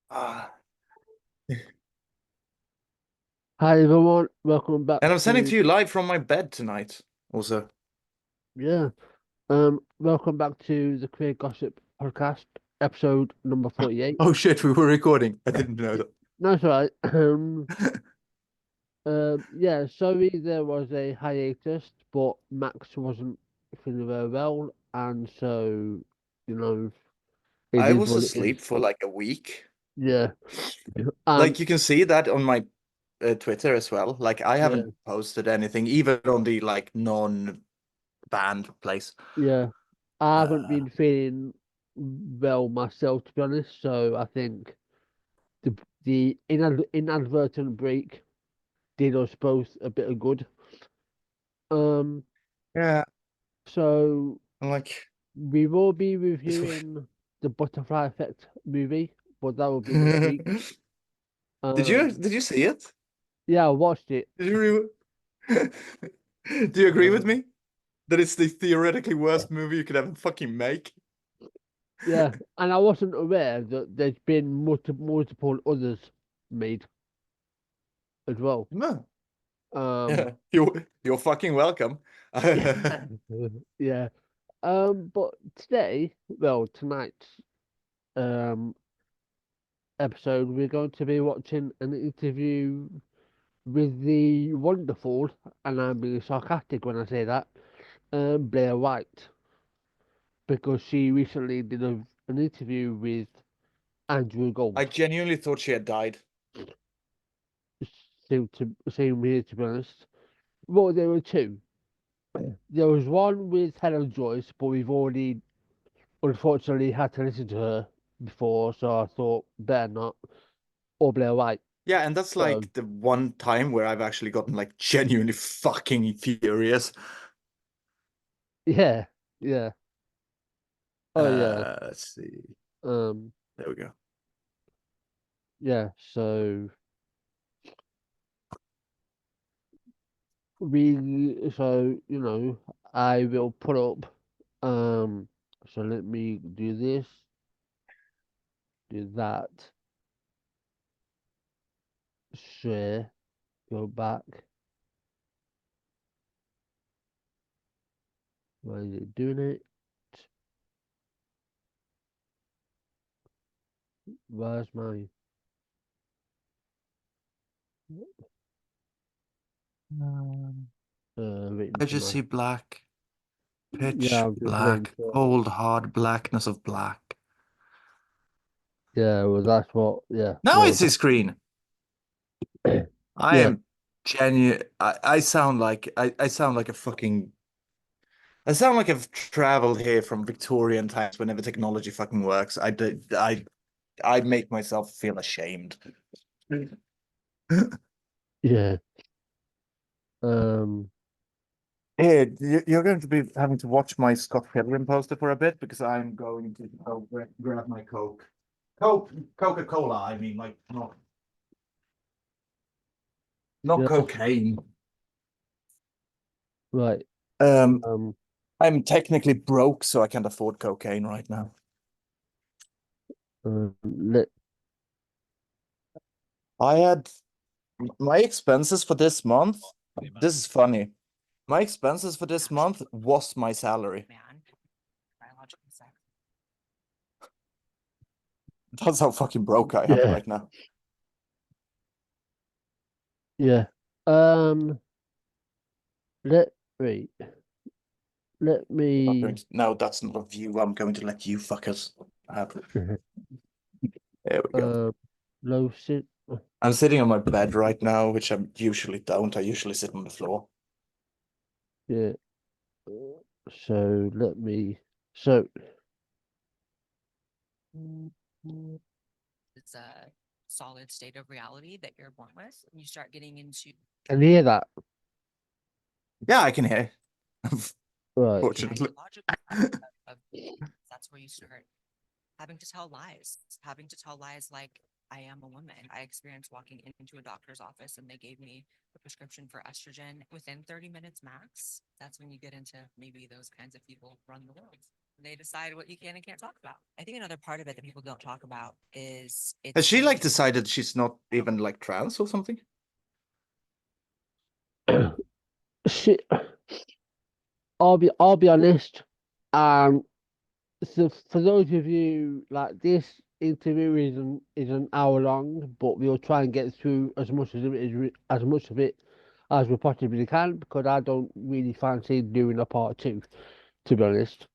Ah. Hi everyone, welcome back And I'm sending to to you live from my bed tonight. Also. yeah, welcome back to the Queer Gossip Podcast, episode number 48. Oh shit, we were recording. I didn't know that. No, it's alright. Yeah, sorry there was a hiatus, but Max wasn't feeling very well, and so you know it I is was what it is. asleep for like a week. Yeah, and Like you can see that on my Twitter as well. Like I yeah, haven't posted anything, even on the like non-banned place. yeah, I haven't Uh, been feeling well myself to be honest. So I think the inadvertent break did us both a bit of good. Um, yeah, so I'm like, we will be it's... reviewing the Butterfly Effect movie, but that will be next week. did Um, you see it? yeah, I watched it. Did you Do you agree with Um, me that it's the theoretically worst movie you could ever fucking make? yeah, and I wasn't aware that there's been multiple others made as well. No. Um, Yeah, you're fucking welcome. yeah, yeah. But today, well, tonight's um episode, we're going to be watching an interview with the wonderful, and I'm being sarcastic when I say that, Blaire White, because she recently did an interview with Andrew I Gold. genuinely thought she had died. Same here, to be honest. Well, there were two. There was one with Helen Joyce, but we've already unfortunately had to listen to her before, so I thought better not. Or Blaire White. Yeah, and that's So like the one time where I've actually gotten like genuinely fucking furious. yeah, yeah. Oh yeah. Let's see. Um, There we go. yeah. So I will put up. Um, so let me do this, do that, share, go back. Why is it doing it? Where's my Um, written I to just my? see black, Yeah, pitch I'm just waiting black, for. cold, hard blackness of black. Yeah, well, that's what. Yeah, Now well, it's his screen. I yeah, am genuine. I sound like I sound like a fucking. I sound like I've traveled here from Victorian times whenever technology fucking works. I make myself feel ashamed. yeah. Um, Here, you're going to be having to watch my Scott Pilgrim poster for a bit because I'm going to go grab my Coke. Coca-Cola, I mean, like not yeah, cocaine. right. Um, Um, I'm technically broke, so I can't afford cocaine right now. let I had my expenses for this month. This is funny. My expenses for this month was my salary. That's how fucking broke I am yeah, right now. yeah. Um, let wait. Let I'm not going me. to. No, that's not a view. I'm going to let you fuckers have. There we go. Um, low sit. I'm sitting on my bed right now, which I usually don't. I usually sit on the floor. Yeah. So let me. So It's a solid state of reality that you're born with. You start getting into can you hear that? Yeah, I can hear. Right. Fortunately. ideological of that's where you start having to tell lies like I am a woman. I experienced walking into a doctor's office and they gave me a prescription for estrogen within 30 minutes max. That's when you get into maybe those kinds of people run the world. They decide what you can and can't talk about. I think another part of it that people don't talk about is Has it's she very like decided she's not even like trans or something? She, I'll be honest. Um, so for those of you like this interview is an hour long, but we'll try and get through as much as it is as much of it as we possibly can because I don't really fancy doing a part two, to be honest.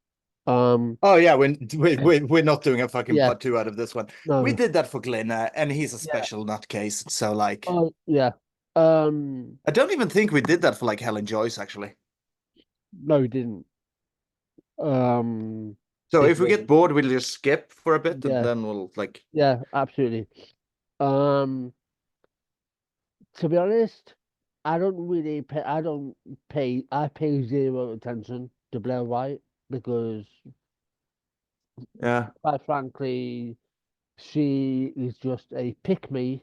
Um, Oh yeah, we're not doing a fucking yeah, part two out of this one. We no, did that for Glenn, and he's a yeah, special nutcase. So like, oh yeah, um, I don't even think we did that for like Helen Joyce actually. no, we didn't. Um, So if we because get bored, we'll just skip for a bit, and yeah, then we'll like. yeah, absolutely. Um, to be honest, I pay zero attention to Blair White because, Yeah, quite frankly, she is just a pick me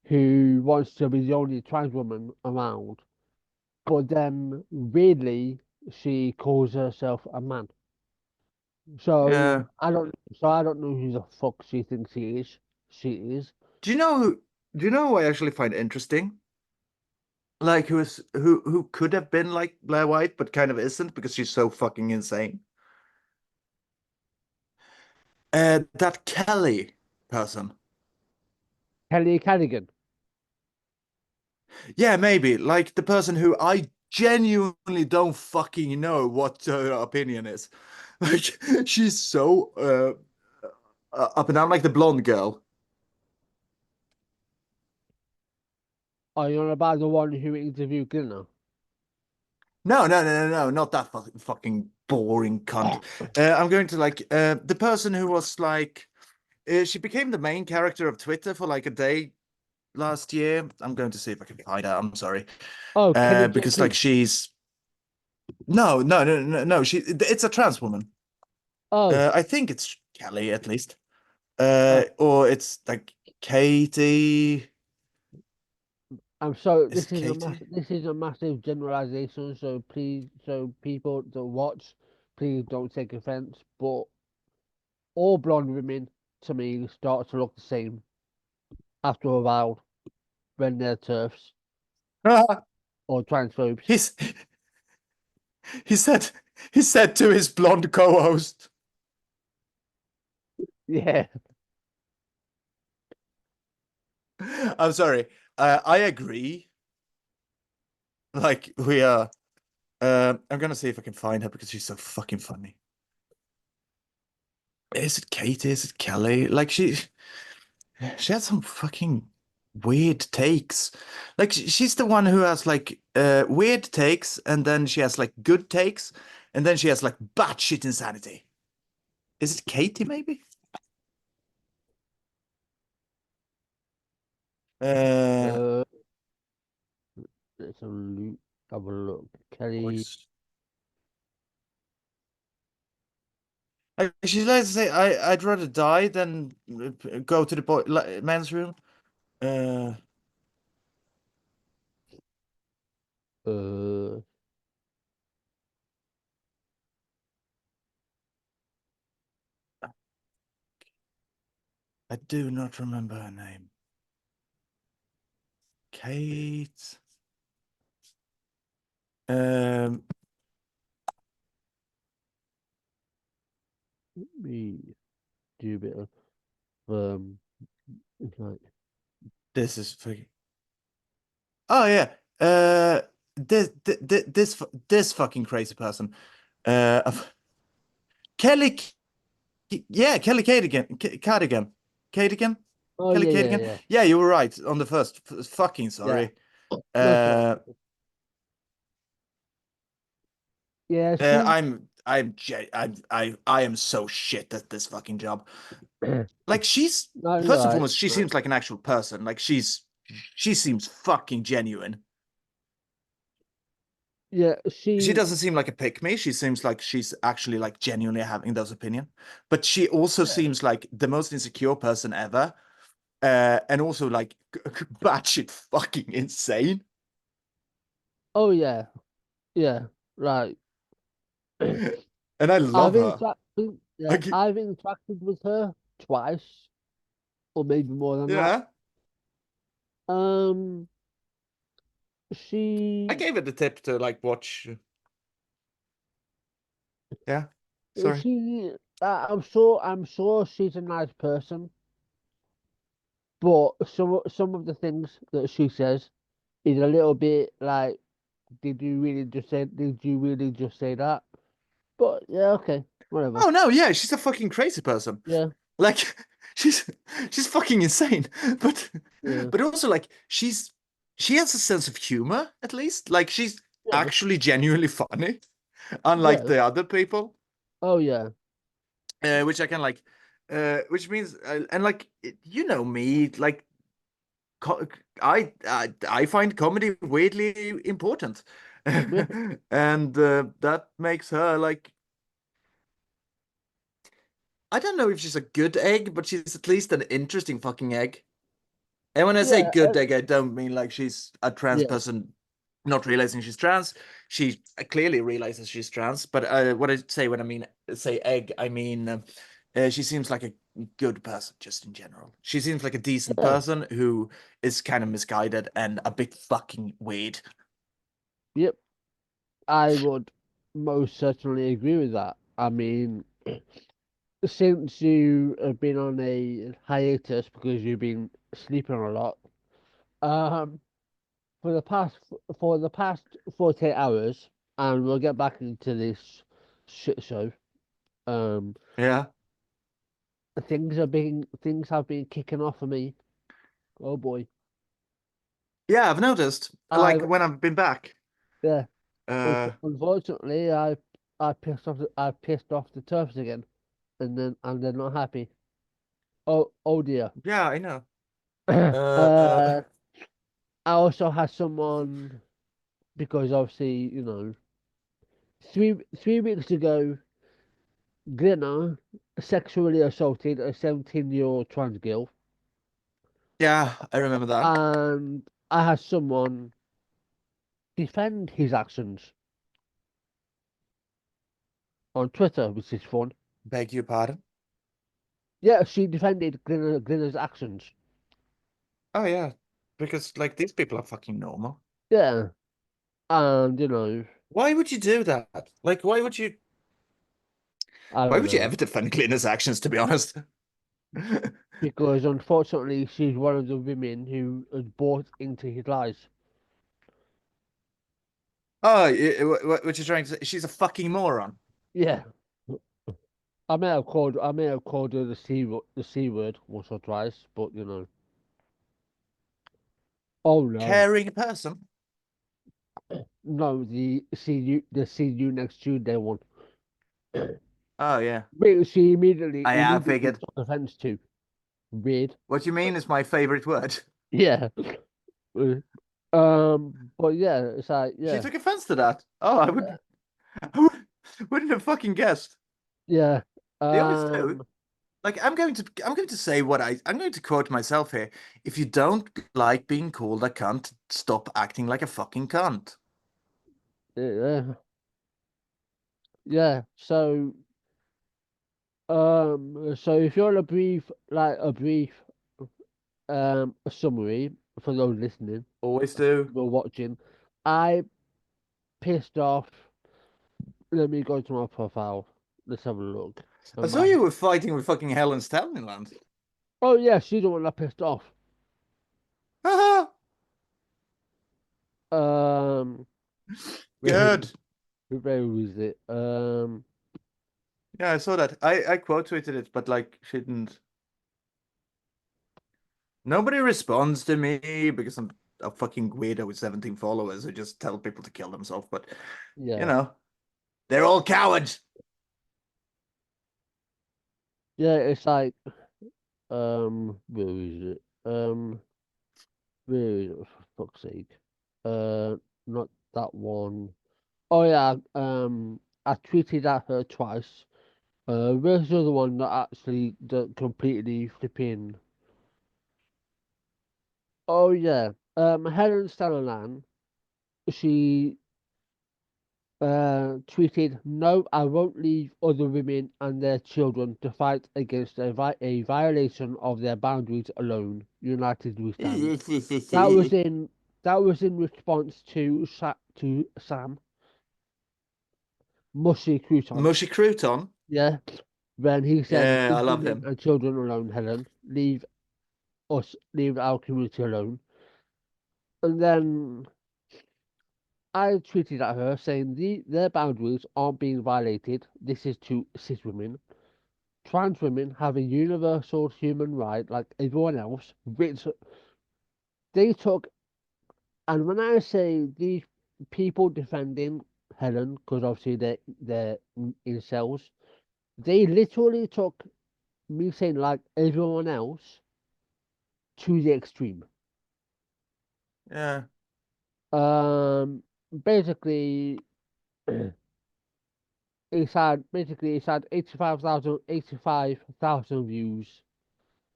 who wants to be the only trans woman around. But then, weirdly, she calls herself a man. yeah. So I don't know who the fuck she thinks she is. She is. Do you know who? Do you know who I actually find interesting? Like who could have been like Blair White, but kind of isn't because she's so fucking insane. That Kelly person. Kelly Cadigan. Yeah, maybe. Like the person who I genuinely don't fucking know what her opinion is. Like she's so up and down, like the blonde girl. Are you on about the one who interviewed Glinner? No, not that fucking boring cunt. I'm going to like the person who was like she became the main character of Twitter for like a day last year. I'm going to see if I can find her. I'm sorry. Oh, Kelly Because like JP. she's no. It's a trans woman. Oh, I think it's Kelly at least. oh, Or it's like Katie. I'm sorry. Is it Katie? This is a massive generalization. So please, so people that watch, please don't take offense. But all blonde women, to me, start to look the same after a while when they're turfs or transphobes. He's he said he said to his blonde co-host. Yeah. I'm sorry. I agree. Like we are. I'm gonna see if I can find her because she's so fucking funny. Is it Katie? Is it Kelly? Like she had some fucking weird takes. Like she's the one who has like weird takes, and then she has like good takes, and then she has like batshit insanity. Is it Katie maybe? Uh, Uh, let's have a look. Kelly. voice. She's like to say, I'd rather die than go to the men's room. Uh, Uh, I do not remember her name. Kate. Um, me do a bit of it's like this is oh yeah. This fucking crazy person. Kelly. Yeah, Kelly Cadigan. Cardigan. Cadigan. oh Kelly yeah, yeah, Cadigan. yeah, Yeah, you were right on the first. Fucking yeah. sorry. That's all Uh, right. Yeah, she. I am so shit at this fucking job. No, Like she's you're first and right. foremost, she Right. seems like an actual person. Like she seems fucking genuine. Yeah, She she. doesn't seem like a pick me. She seems like she's actually like genuinely having those opinion. But she also Yeah. seems like the most insecure person ever. And also like batshit fucking insane. Oh yeah, yeah. Right. And I love her. think, yeah, Like, I've interacted with her twice, or maybe more than that. yeah, Um, I she, gave it the tip to like watch. Yeah, sorry. she, I'm sure she's a nice person, but some of the things that she says is a little bit like, did you really just say that? But yeah, okay, whatever. Oh no, yeah, she's a fucking crazy person. Yeah, Like, she's she's fucking insane. But yeah, but also like she has a sense of humor at least. Like she's yeah, actually genuinely funny, unlike yeah. the other people. Oh yeah, Which I can like, which means and like you know me, like co I find comedy weirdly important, yeah, and that makes her like I don't know if she's a good egg, but she's at least an interesting fucking egg. And when I say yeah, good egg, I don't mean like she's a trans yeah, person not realizing she's trans. She clearly realizes she's trans. But what I say when I mean say egg, I mean she seems like a good person just in general. She seems like a decent yeah. person who is kind of misguided and a bit fucking weird. Yep. I would most certainly agree with that. I mean, since you have been on a hiatus because you've been sleeping a lot, um, for the past 48 hours, and we'll get back into this shit show. Um, Yeah. things have been kicking off for me. Oh boy, Yeah, I've noticed. Like I when I've been back. yeah. Uh Unfortunately, I pissed off the turfs again, and they're not happy. Oh dear. yeah, I know. Uh uh, I also had someone because obviously three weeks ago, Glenna sexually assaulted a 17-year-old trans girl, yeah, I remember that. and I had someone defend his actions on Twitter, which is fun. Beg your pardon. Yeah, she defended Glenna's actions. Oh yeah, because like these people are fucking normal. Yeah, and Why would you do that? Like, I why don't would you know. ever defend Glenna's actions, to be honest? Because unfortunately she's one of the women who was bought into his lies. Oh, what you're trying to say? She's a fucking moron. Yeah, I may have called her the C word once or twice, but oh no, Caring person. no, the see you next Tuesday one. Oh yeah. Wait, she I immediately figured. took offense to. Weird. What you mean is my favorite word. Yeah. Uh, but yeah, it's like She yeah, took offense to that. Oh, yeah, wouldn't have fucking guessed. yeah. They always do. Um, Like I'm going to say what I'm going to quote myself here. If you don't like being called a cunt, stop acting like a fucking cunt. yeah, yeah. So if you want a brief a summary for those listening, Always do. or watching, I pissed off. Let me go to my profile. Let's have a look. I saw you were fighting with fucking Helen Stellingland. Oh yeah, she's the one that pissed off. Haha, Um, where, good. where was it? Yeah, I saw that. I quote tweeted it, but like she didn't. Nobody responds to me because I'm a fucking weirdo with 17 followers who just tell people to kill themselves. But you Yeah, know, they're all cowards. yeah. It's like where is it? Where is it? For fuck's sake. Not that one. Oh yeah. I tweeted at her twice. Where's the other one that actually that completely flipping? Oh yeah. Helen Stellan, she tweeted, "No, I won't leave other women and their children to fight against a violation of their boundaries alone. United we stand." That was in that was in response to Sam Mushy Crouton. Mushy crouton. Yeah, when he said, Yeah, I "Leave love women him. and children alone, Helen. Leave our community alone." And then I tweeted at her saying, "Their boundaries aren't being violated. This is to cis women. Trans women have a universal human right like everyone else, which they took." And when I say these people defending Helen, because obviously they're incels, they literally took me saying like everyone else to the extreme. Yeah, Um, basically, it's had 85,000 views,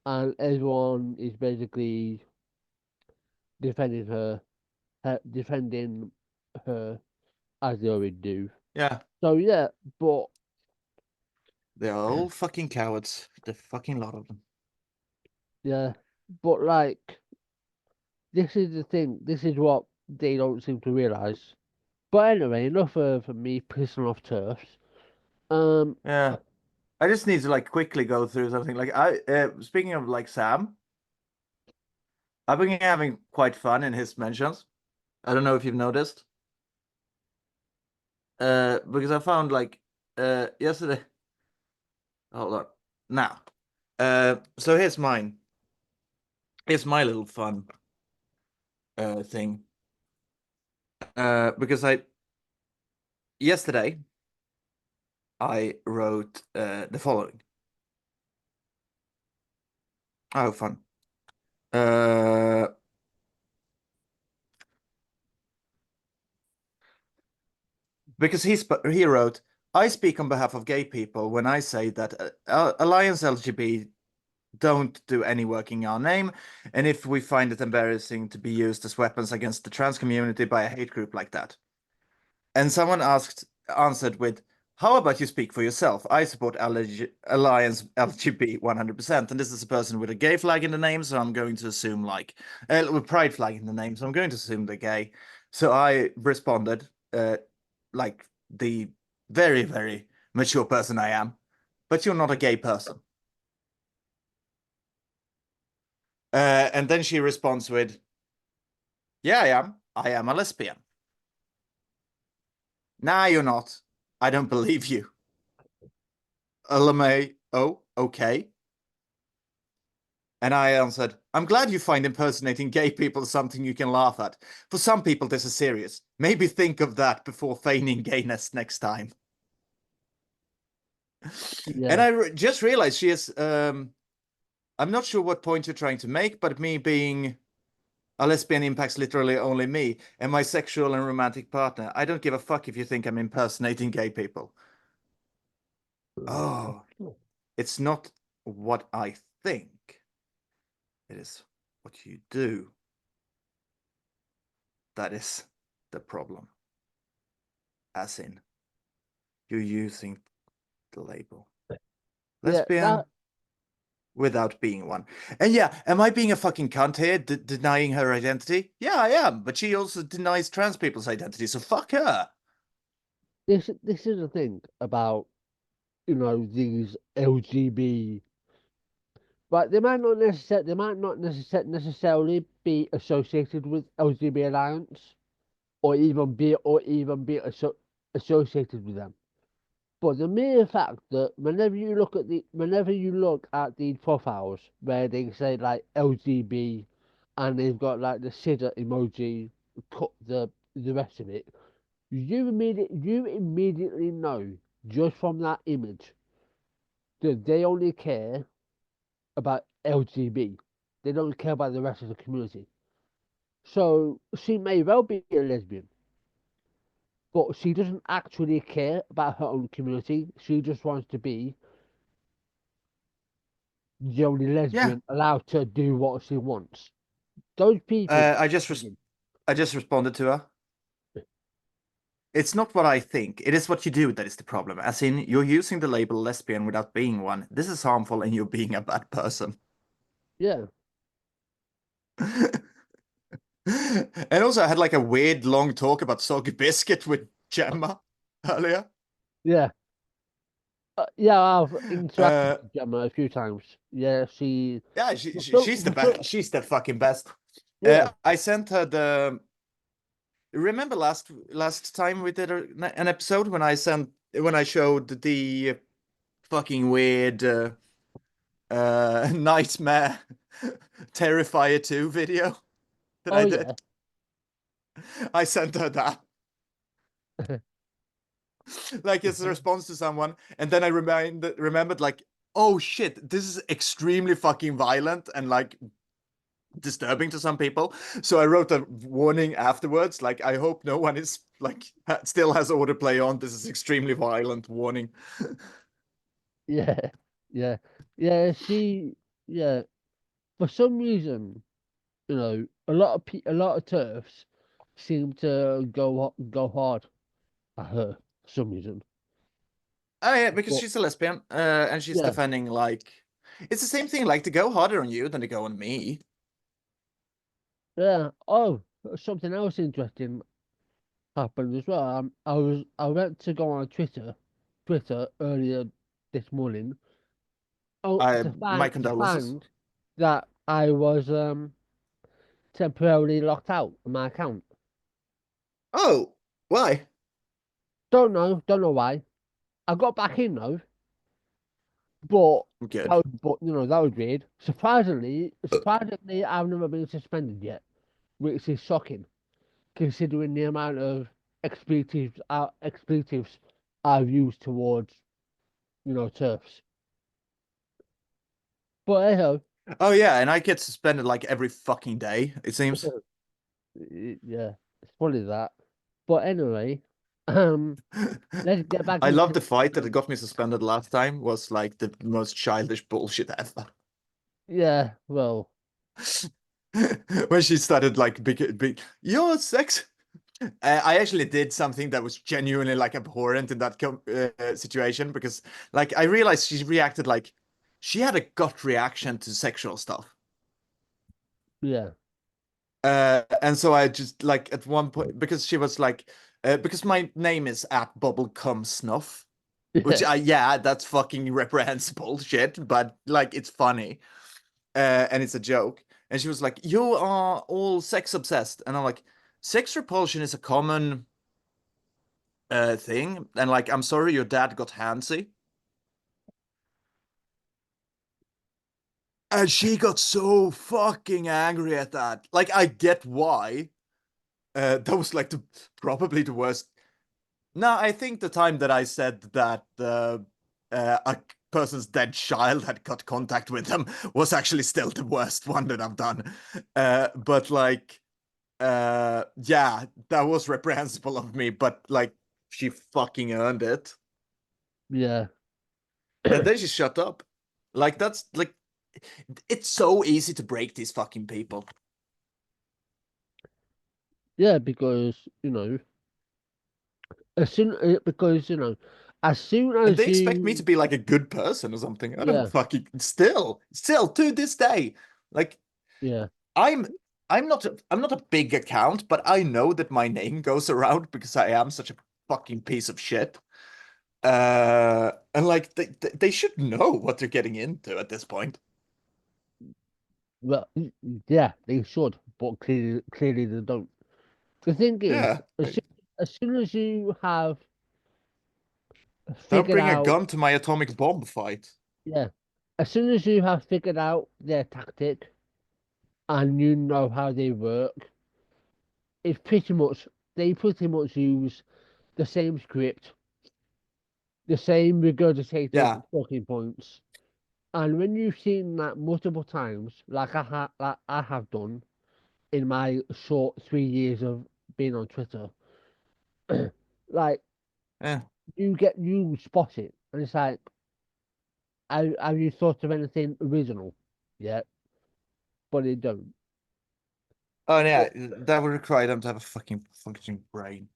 and everyone is basically defending defending her as they already do. yeah. So yeah, but They're all fucking cowards. The fucking lot of them. yeah, but like this is the thing. This is what they don't seem to realize. But anyway, enough of me pissing off turfs. Um, Yeah. I just need to like quickly go through something. Like speaking of like Sam, I've been having quite fun in his mentions. I don't know if you've noticed. Because I found like yesterday. Hold on. Now. So here's mine. Here's my little fun thing. Because I yesterday I wrote the following. Oh, fun. Uh, because he wrote, I speak on behalf of gay people when I say that Alliance LGBT don't do any work in our name, and if we find it embarrassing to be used as weapons against the trans community by a hate group like that. And someone answered with, "How about you speak for yourself? I support Alliance LGBT 100%." And this is a person with a gay flag in the name, so I'm going to assume like with pride flag in the name, so I'm going to assume they're gay. So I responded, like the very, very mature person I am, but you're not a gay person. And then she responds with, "Yeah, I am. I am a lesbian." "Nah, you're not. I don't believe you." LMA, oh, okay. And I answered, "I'm glad you find impersonating gay people something you can laugh at. For some people, this is serious. Maybe think of that before feigning gayness next time." And yeah, I just realized she is, I'm not sure what point you're trying to make, but me being a lesbian impacts literally only me and my sexual and romantic partner. I don't give a fuck if you think I'm impersonating gay people. Oh, it's not what I think. It is what you do. That is the problem. As in, you're using the label yeah. That lesbian without being one. And yeah, am I being a fucking cunt here, denying her identity? Yeah, I am. But she also denies trans people's identity, so fuck her. this is the thing about these LGB. Right, they might not necessarily be associated with LGB Alliance or even be associated with them. But the mere fact that whenever you look at the profiles where they say like LGB and they've got like the scissor emoji, cut the rest of it, you immediately know just from that image that they only care about LGB. They don't care about the rest of the community. So she may well be a lesbian, but she doesn't actually care about her own community. She just wants to be the only Yeah. lesbian allowed to do what she wants. Those people, I just responded to her. It's not what I think. It is what you do that is the problem. As in, you're using the label lesbian without being one. This is harmful and you're being a bad person. Yeah, And also, I had like a weird long talk about soggy biscuit with Gemma earlier. yeah, yeah. I've interacted Uh, with Gemma a few times. Yeah, yeah, so, she's the so, best. She's the fucking best. yeah. I sent her the. Remember last time we did an episode when I showed the fucking weird Nightmare Terrifier 2 video that Oh I yeah, did. I sent her that. Like it's a response to someone, and then I remembered like, oh shit, this is extremely fucking violent and like disturbing to some people. So I wrote a warning afterwards, like I hope no one is like still has autoplay on. This is extremely violent warning. yeah, yeah, yeah. Yeah. For some reason, a lot of turfs seem to go hard at her for some reason. Oh yeah, because But she's a lesbian, and she's yeah, defending like it's the same thing. Like to go harder on you than to go on me. yeah. Oh, something else interesting happened as well. I went to go on Twitter earlier this morning. Oh, I my to condolences. find that I was temporarily locked out of my account. Oh, why? Don't know why. I got back in though, but Good. that was weird. Surprisingly, I've never been suspended yet, which is shocking considering the amount of expletives I've used towards turfs. But hey ho, Oh yeah, and I get suspended like every fucking day, it seems. yeah, it's funny that. But anyway, um, let's get back I love into the fight that got me suspended last time was like the most childish bullshit ever. yeah. Well, When she started like big, you're sex. I actually did something that was genuinely like abhorrent in that situation because like I realized she reacted like she had a gut reaction to sexual stuff. yeah, And so I just like at one point because she was like because my name is at Bubblegum Snuff, which yeah, I yeah, that's fucking reprehensible shit, but like it's funny. And it's a joke. And she was like, "You are all sex obsessed," and I'm like, "Sex repulsion is a common thing," and like, "I'm sorry, your dad got handsy," and she got so fucking angry at that. Like, I get why. That was like probably the worst. No, I think the time that I said that a person's dead child had got contact with them was actually still the worst one that I've done. But like. Yeah, that was reprehensible of me, but like she fucking earned it. yeah, And then she shut up. Like that's like it's so easy to break these fucking people. yeah. Because as soon And as they expect me to you be like a good person or something. I don't yeah, fucking still to this day. Like yeah, I'm I'm not a big account, but I know that my name goes around because I am such a fucking piece of shit. And like they should know what they're getting into at this point. well, yeah, they should, but clearly they don't. The thing is, Yeah. Like, as soon as you have don't figured bring a out, gun to my atomic bomb fight. yeah, as soon as you have figured out their tactic and you know how they work, it's they pretty much use the same script, the same regurgitated Yeah. talking points. And when you've seen that multiple times, like I have done in my short 3 years of being on Twitter, like Yeah. you spot it, and it's like, have you thought of anything original? Yeah, but they don't. Oh But yeah, that would require them to have a fucking functioning brain.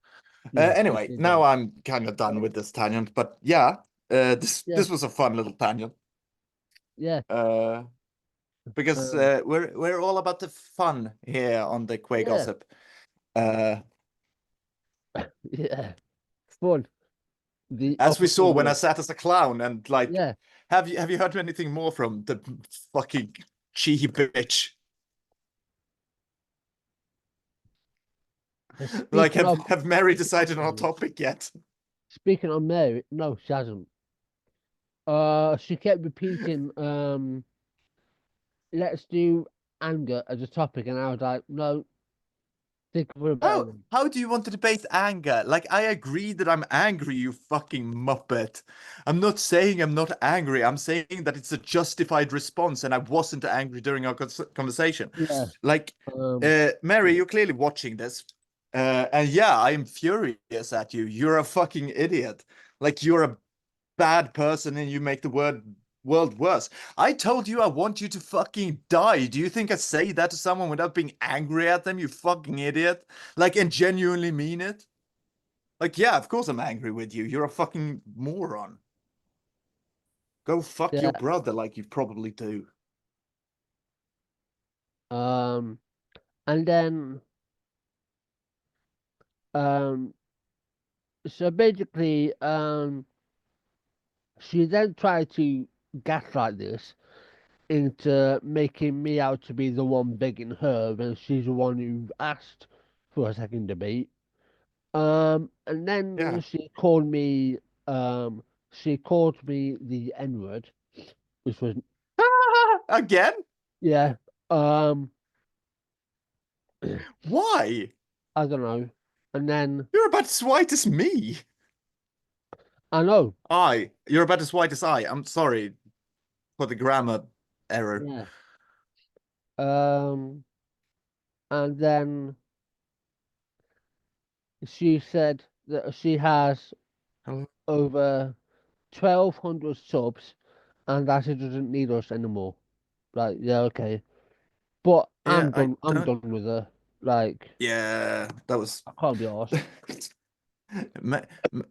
Yeah, which Anyway, is now I'm kind of done with this tangent, but yeah, this yeah, this was a fun little tangent. yeah, Uh, because um, we're all about the fun here on the Queer yeah, Gossip. Uh, yeah. Fun. The as we opposite saw of when I work. sat as a clown, and like, Yeah. have you heard anything more from the fucking cheap bitch? Like, Speaking have Mary of decided on a Mary, topic yet? speaking of Mary, no, she hasn't. She kept repeating, let's do anger as a topic, and I was like, no, think of a better one. How do you want to debate anger? Like, I agree that I'm angry, you fucking muppet. I'm not saying I'm not angry. I'm saying that it's a justified response, and I wasn't angry during our conversation. Yeah. Like, Mary, you're clearly watching this. And yeah, I am furious at you. You're a fucking idiot. Like, you're a bad person and you make the world worse. I told you I want you to fucking die. Do you think I say that to someone without being angry at them, you fucking idiot? Like, and genuinely mean it? Like, yeah, of course I'm angry with you. You're a fucking moron. Go fuck Yeah. your brother like you probably do. Um, and then, um, so basically, she then tried to gaslight this into making me out to be the one begging her when she's the one who asked for a second debate. And then Yeah. she called me the N word, which was Again? yeah, um, Why? I don't know. And then You're about as white as me. I know, You're about as white as I. I'm sorry for the grammar error. yeah. Um, and then she said that she has Hello? over 1,200 subs, and that she doesn't need us anymore. Like, yeah, okay. But Yeah, I'm I done. I'm don't. done with her. Like, Yeah, that was. I can't be arsed. Ma- ma-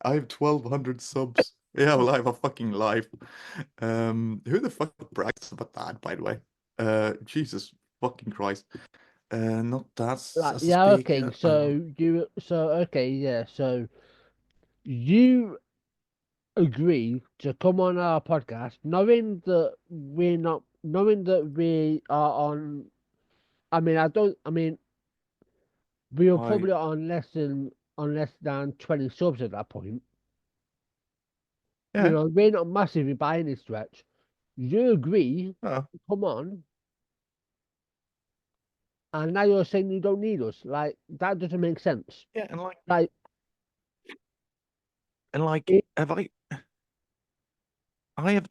I have 1,200 subs. Yeah, well, I have a fucking life. Who the fuck brags about that, by the way? Jesus fucking Christ. Not that's Like, as a yeah, okay. speaker. I don't. So okay, yeah. So you agree to come on our podcast, knowing that we are on. I mean, I don't. I mean, we were I probably on less than 20 subs at that point. You Yeah. know, we're not massively by any stretch. You agree Oh, to come on, and now you're saying you don't need us. Like, that doesn't make sense. yeah, Like, and like, it, have I have.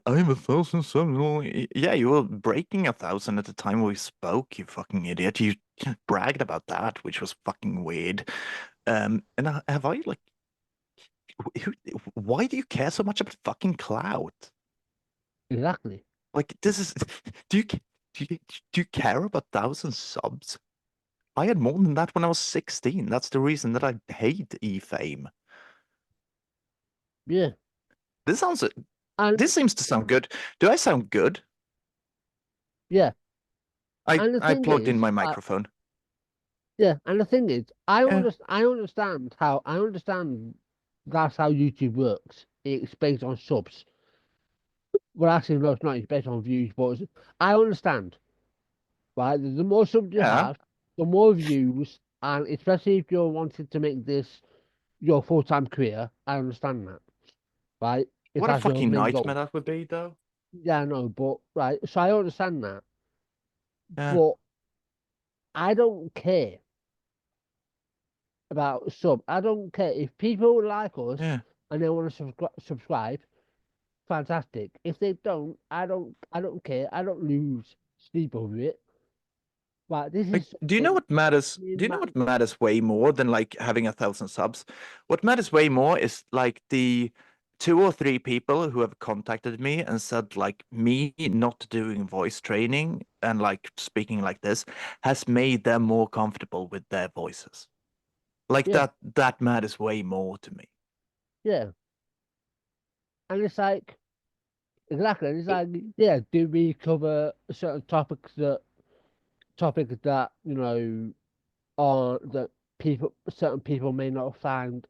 I'm 1,000 subs. Well, yeah, you were breaking 1,000 at the time we spoke. You fucking idiot. You bragged about that, which was fucking weird. And have I like why do you care so much about fucking clout? exactly. Like this is do you do you care about 1,000 subs? I had more than that when I was 16. That's the reason that I hate e-fame. Yeah. This sounds And this seems to sound good. Do I sound good? yeah. I And the I thing plugged in is, my microphone. yeah, and the thing is, Yeah. I understand that's how YouTube works. It's based on subs. Well, actually, no, it's not. It's based on views, but I understand, right? The more subs you Yeah. have, the more views, and especially if you're wanting to make this your full-time career, I understand that, right? If What a that's your fucking main nightmare goal. that would be though. Yeah, no, but right, so I understand that, Yeah. but I don't care about sub. I don't care if people like us Yeah. and they want to subscribe. Fantastic. If they don't, I don't care. I don't lose sleep over it. But this Like, is do you know something what matters? me Do and you know Matt. what matters way more than like having 1,000 subs? What matters way more is like the two or three people who have contacted me and said like me not doing voice training and like speaking like this has made them more comfortable with their voices. Like Yeah, that matters way more to me. yeah. And it's like, exactly. And it's like, yeah, do we cover certain topics that, are that certain people may not find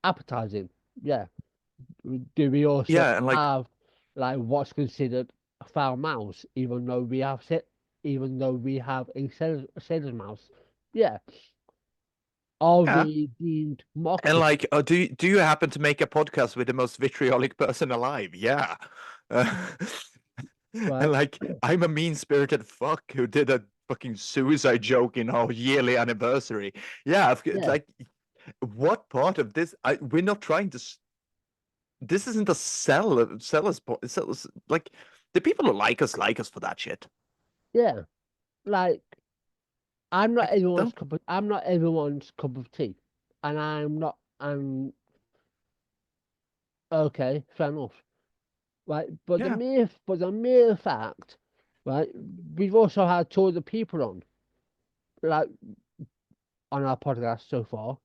appetizing? Yeah. Do we also Yeah, and like have like what's considered foul mouse, even though we have a sailor's mouse? Yeah. Are yeah. we deemed And marketable? like, do you happen to make a podcast with the most vitriolic person alive? Yeah. Uh, and Right? like, I'm a mean-spirited fuck who did a fucking suicide joke in our yearly anniversary. Yeah, Yeah. like, what part of this? We're not trying to. This isn't a seller's point. Like, the people who like us for that shit. Yeah. Like Like, don't. I'm not everyone's cup of tea. And I'm not and okay, fair enough. Right. Yeah, But the mere fact, right, we've also had two other people like on our podcast so far,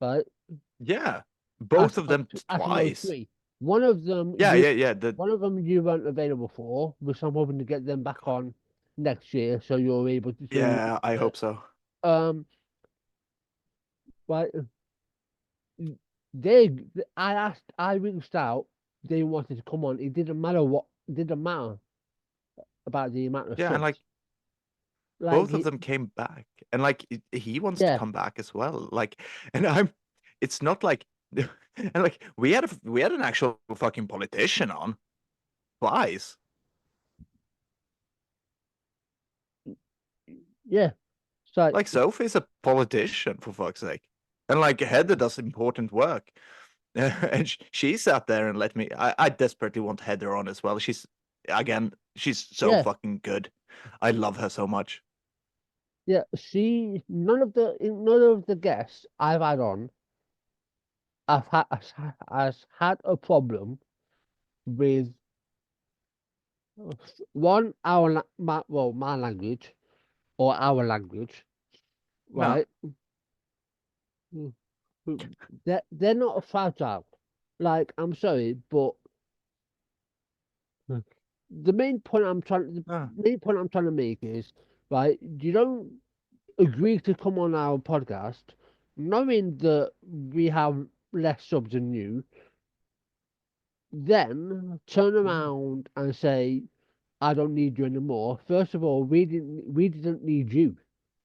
right? yeah. Both of them Actually no, twice. three. One of them Yeah, you yeah, yeah. The one of them you weren't available for, which I'm hoping to get them back on next year so you're able to yeah, I hope so. um right they I reached out, they wanted to come on. It didn't matter about the amount of Yeah, and like subs. Like both of them came back, and like he wants to yeah, come back as well. Like, and I'm. It's not like, and like we had an actual fucking politician on twice. yeah. So Like Sophie's a politician for fuck's sake, and like Heather does important work. And she sat there and let me. I desperately want Heather on as well. She's so yeah, fucking good. I love her so much. yeah. None of the guests I've had on has had a problem with one my language or our language, No, right? Mm, they're not fragile. Like I'm sorry, but mm, the no. main point I'm trying to make is right. You don't agree to come on our podcast, knowing that we have less subs than you, then turn around and say, "I don't need you anymore." First of all, we didn't need you,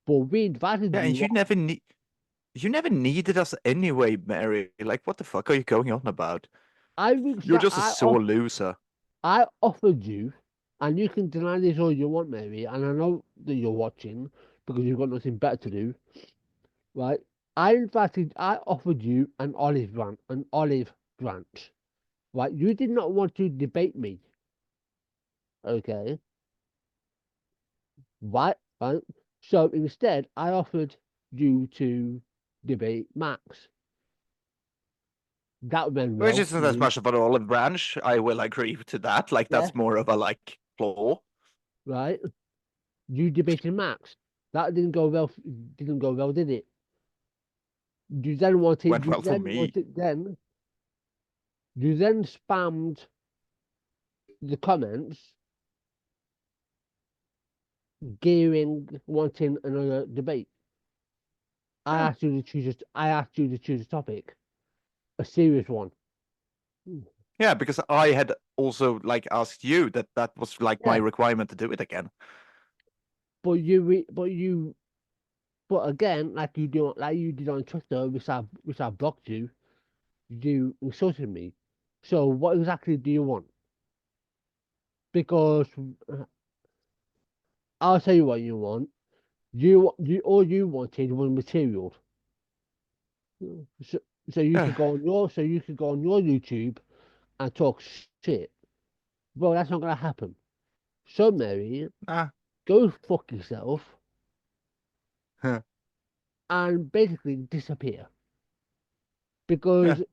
but we invited Yeah, and you on. you never needed us anyway, Mary. Like, what the fuck are you going on about? I reached You're out, just a sore loser. I offered you, and you can deny this all you want, Mary, and I know that you're watching because you've got nothing better to do, right? I offered you an olive branch, right? You did not want to debate me, okay? Right? So instead, I offered you to debate Max. That went Which well isn't for as you, much of an olive branch. I will agree to that. Like, yeah, that's more of a like flaw. right? You debated Max. That didn't go well, did it? Went well for me. You then spammed the comments gearing wanting another debate. Yeah. I asked you to choose a topic, a serious one. Hmm. Yeah, because I had also like asked you that was like my Yeah, requirement to do it again. but again, like you did on Twitter, which I blocked you. You insulted me. So what exactly do you want? Because I'll tell you what you want. You all you wanted was material. So, so you could go on your YouTube and talk shit. Well, that's not gonna happen. So Mary, Ah. go fuck yourself and basically disappear. Yeah. Because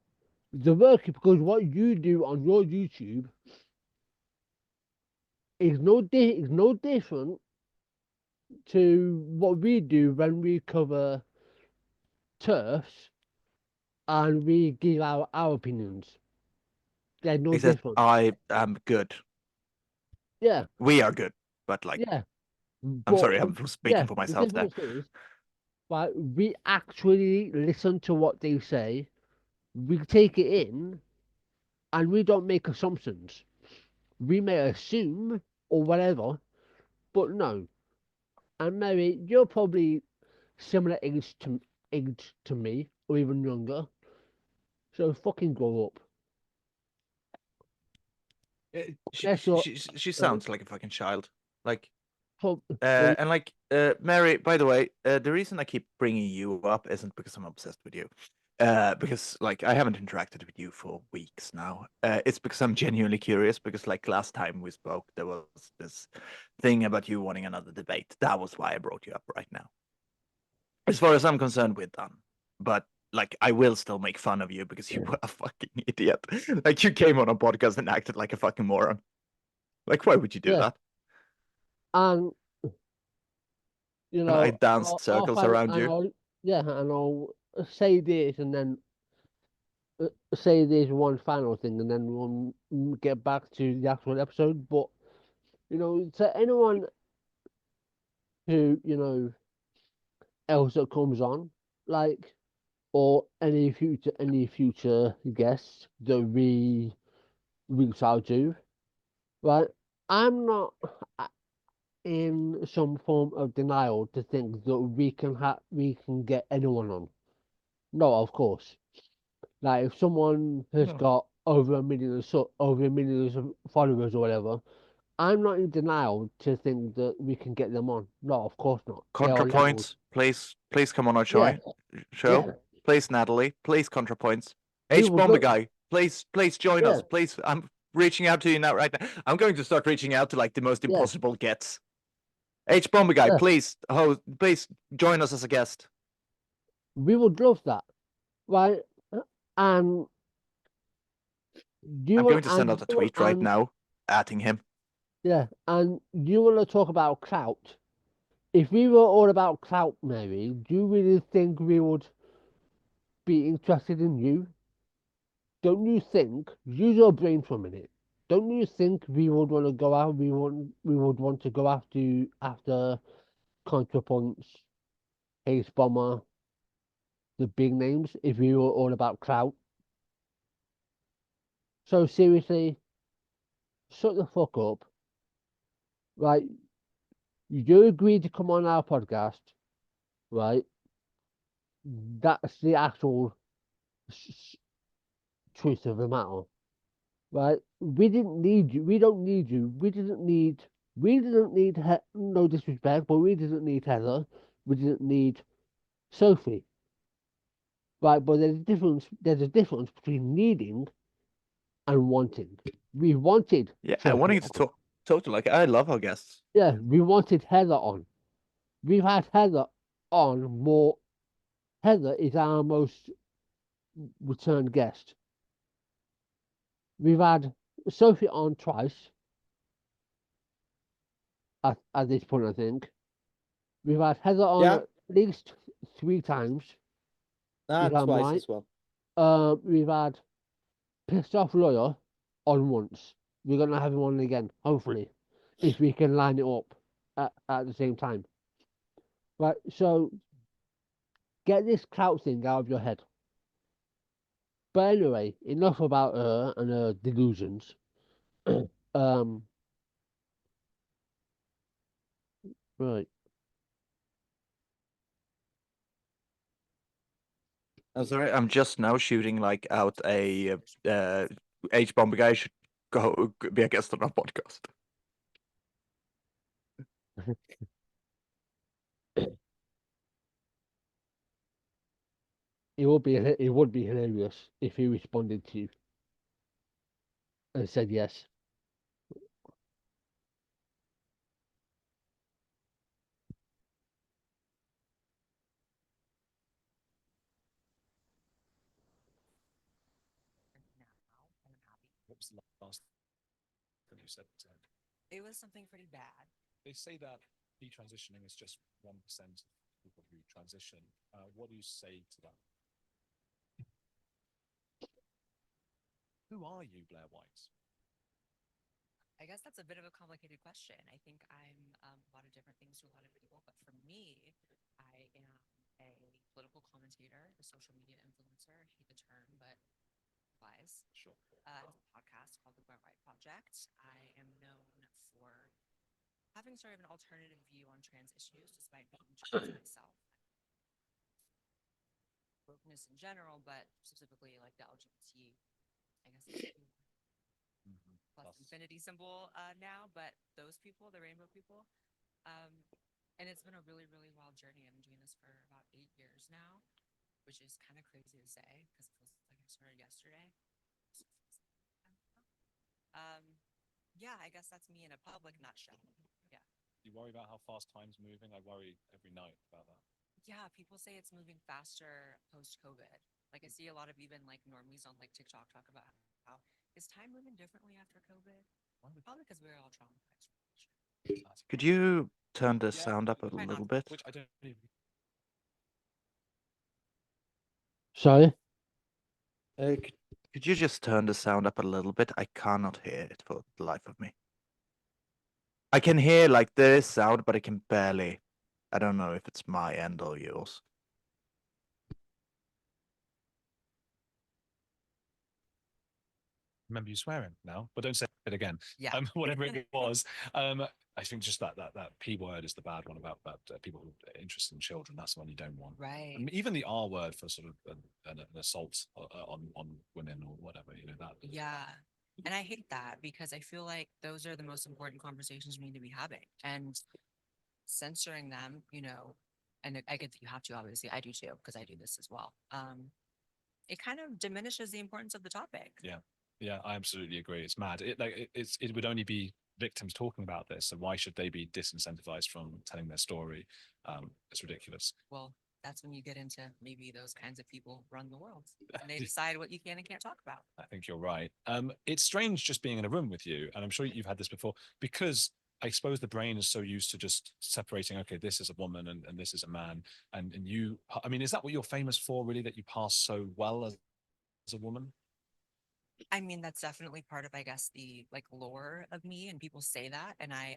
The work because what you do on your YouTube is no different to what we do when we cover turfs and we give our opinions. They're no Except different. I am good. Yeah, We are good. But like, yeah. I'm But sorry, I'm speaking yeah, for the myself there. difference is like we actually listen to what they say, we take it in, and we don't make assumptions. We may assume or whatever, but no. And Mary, you're probably similar age to me, or even younger. So fucking grow up. That's your She uh, sounds like a fucking child. Like, prob- well, and like, Mary, by the way, the reason I keep bringing you up isn't because I'm obsessed with you. Because like I haven't interacted with you for weeks now. It's because I'm genuinely curious. Because like last time we spoke, there was this thing about you wanting another debate. That was why I brought you up right now. As far as I'm concerned, we're done. But like, I will still make fun of you because you were a fucking idiot. Like, you came on a podcast and acted like a fucking moron. Like, why would you do yeah, that? and And I danced circles around you. yeah, and I'll say this and then say this one final thing, and then we'll get back to the actual episode. But to anyone who else that comes on, like, or any future guests that we reach out to, right? I'm not in some form of denial to think that we can get anyone on. No, of course. Like if someone has No. got over a million of followers or whatever, I'm not in denial to think that we can get them on. No, of course not. There are levels. ContraPoints, please come on our Yeah, show. yeah. Please, Natalie, please ContraPoints. We H would Bomber look. Guy, please join Yeah, us. Please, I'm reaching out to you now right now. I'm going to start reaching out to like the most yeah, impossible gets. H Bomber Guy, yeah. please join us as a guest. We would love that, right? And I'm going to send out a tweet right and now, adding him. yeah, and do you want to talk about clout? If we were all about clout, Mary, do you really think we would be interested in you? Don't you think? Use your brain for a minute. Don't you think we would want to go out? We would want to go after ContraPoints, Ace Bomber, the big names. If we were all about clout. So seriously, shut the fuck up. Right? You agreed to come on our podcast, right? That's the actual s- truth of the matter, right? We didn't need you. We don't need you. We didn't need no disrespect, but we didn't need Heather. We didn't need Sophie, right? But there's a difference. There's a difference between needing and wanting. We wanted Yeah, Sophie wanting to on. talk total like I love our guests. Yeah, we wanted Heather on. We've had Heather on more. Heather is our most returned guest. We've had Sophie on twice at this point, I think. We've had Heather on Yeah, at least 3 times, if I'm twice right. as well. We've had Pissed Off Lawyer on once. We're gonna have him on again, hopefully, if we can line it up at the same time. Right, so get this clout thing out of your head. But anyway, enough about her and her delusions. um, right. I'm sorry, I'm just now shooting like out a H Bomber Guy should go be a guest on our podcast. It would be hilarious if he responded to you and said yes. What was the last thing you said to him? It was something pretty bad. They say that detransitioning is just 1% of people who transition. What do you say to that? Who are you, Blaire White? I guess that's a bit of a complicated question. I think I'm a lot of different things to a lot of people, but for me, I am a political commentator, a social media influencer. I hate the term, but applies. Sure. I have a podcast called the Blaire White Project. I am known for having sort of an alternative view on trans issues, despite being trans myself. Brokenness in general, but specifically like the LGBT, I guess plus infinity symbol now, but those people, the rainbow people. And it's been a really, really wild journey. I've been doing this for about 8 years now, which is kind of crazy to say because it feels like I started yesterday. Yeah, I guess that's me in a public nutshell. Yeah. You worry about how fast time's moving? I worry every night about that. Yeah, people say it's moving faster post-COVID. Like I see a lot of even like normies on like TikTok talk about how is time moving differently after COVID? Probably because we're all traumatized. Could you turn the Yeah, sound up a try little not bit? Which I don't even. Sorry? Could you just turn the sound up a little bit? I cannot hear it for the life of me. I can hear like there is sound, but I can barely. I don't know if it's my end or yours. Remember you swearing now, but don't say it again. Yeah. Whatever it was. I think just that P word is the bad one about people who are interested in children. That's the one you don't want. Right. Even the R word for sort of an assault on women or whatever, that. Yeah. And I hate that because I feel like those are the most important conversations we need to be having. And censoring them, and I get that you have to, obviously, I do too, because I do this as well. It kind of diminishes the importance of the topic. Yeah, I absolutely agree. It's mad. It would only be victims talking about this, so why should they be disincentivized from telling their story? It's ridiculous. Well, that's when you get into maybe those kinds of people run the world and they decide what you can and can't talk about. I think you're right. It's strange just being in a room with you, and I'm sure you've had this before, because I suppose the brain is so used to just separating, okay, this is a woman and this is a man. And you, I mean, is that what you're famous for, really, that you pass so well as a woman? I mean, that's definitely part of, I guess, the like lore of me, and people say that. And I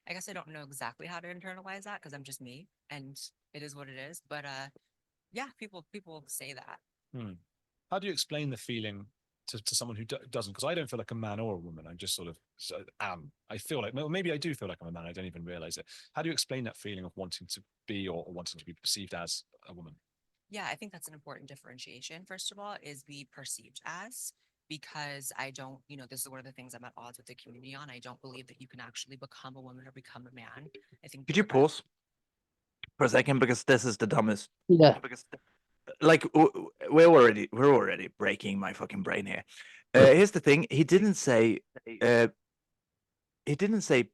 guess I don't know exactly how to internalize that because I'm just me and it is what it is. But yeah, people say that. How do you explain the feeling to someone who doesn't? Because I don't feel like a man or a woman. I just sort of am. I feel like, well, maybe I do feel like I'm a man. I don't even realize it. How do you explain that feeling of wanting to be or wanting to be perceived as a woman? Yeah, I think that's an important differentiation. First of all, is be perceived as, because I don't, this is one of the things I'm at odds with the community on. I don't believe that you can actually become a woman or become a man. I think. Could you pause for a second, because this is the dumbest. Yeah. Because like we're already breaking my fucking brain here. Here's the thing: he didn't say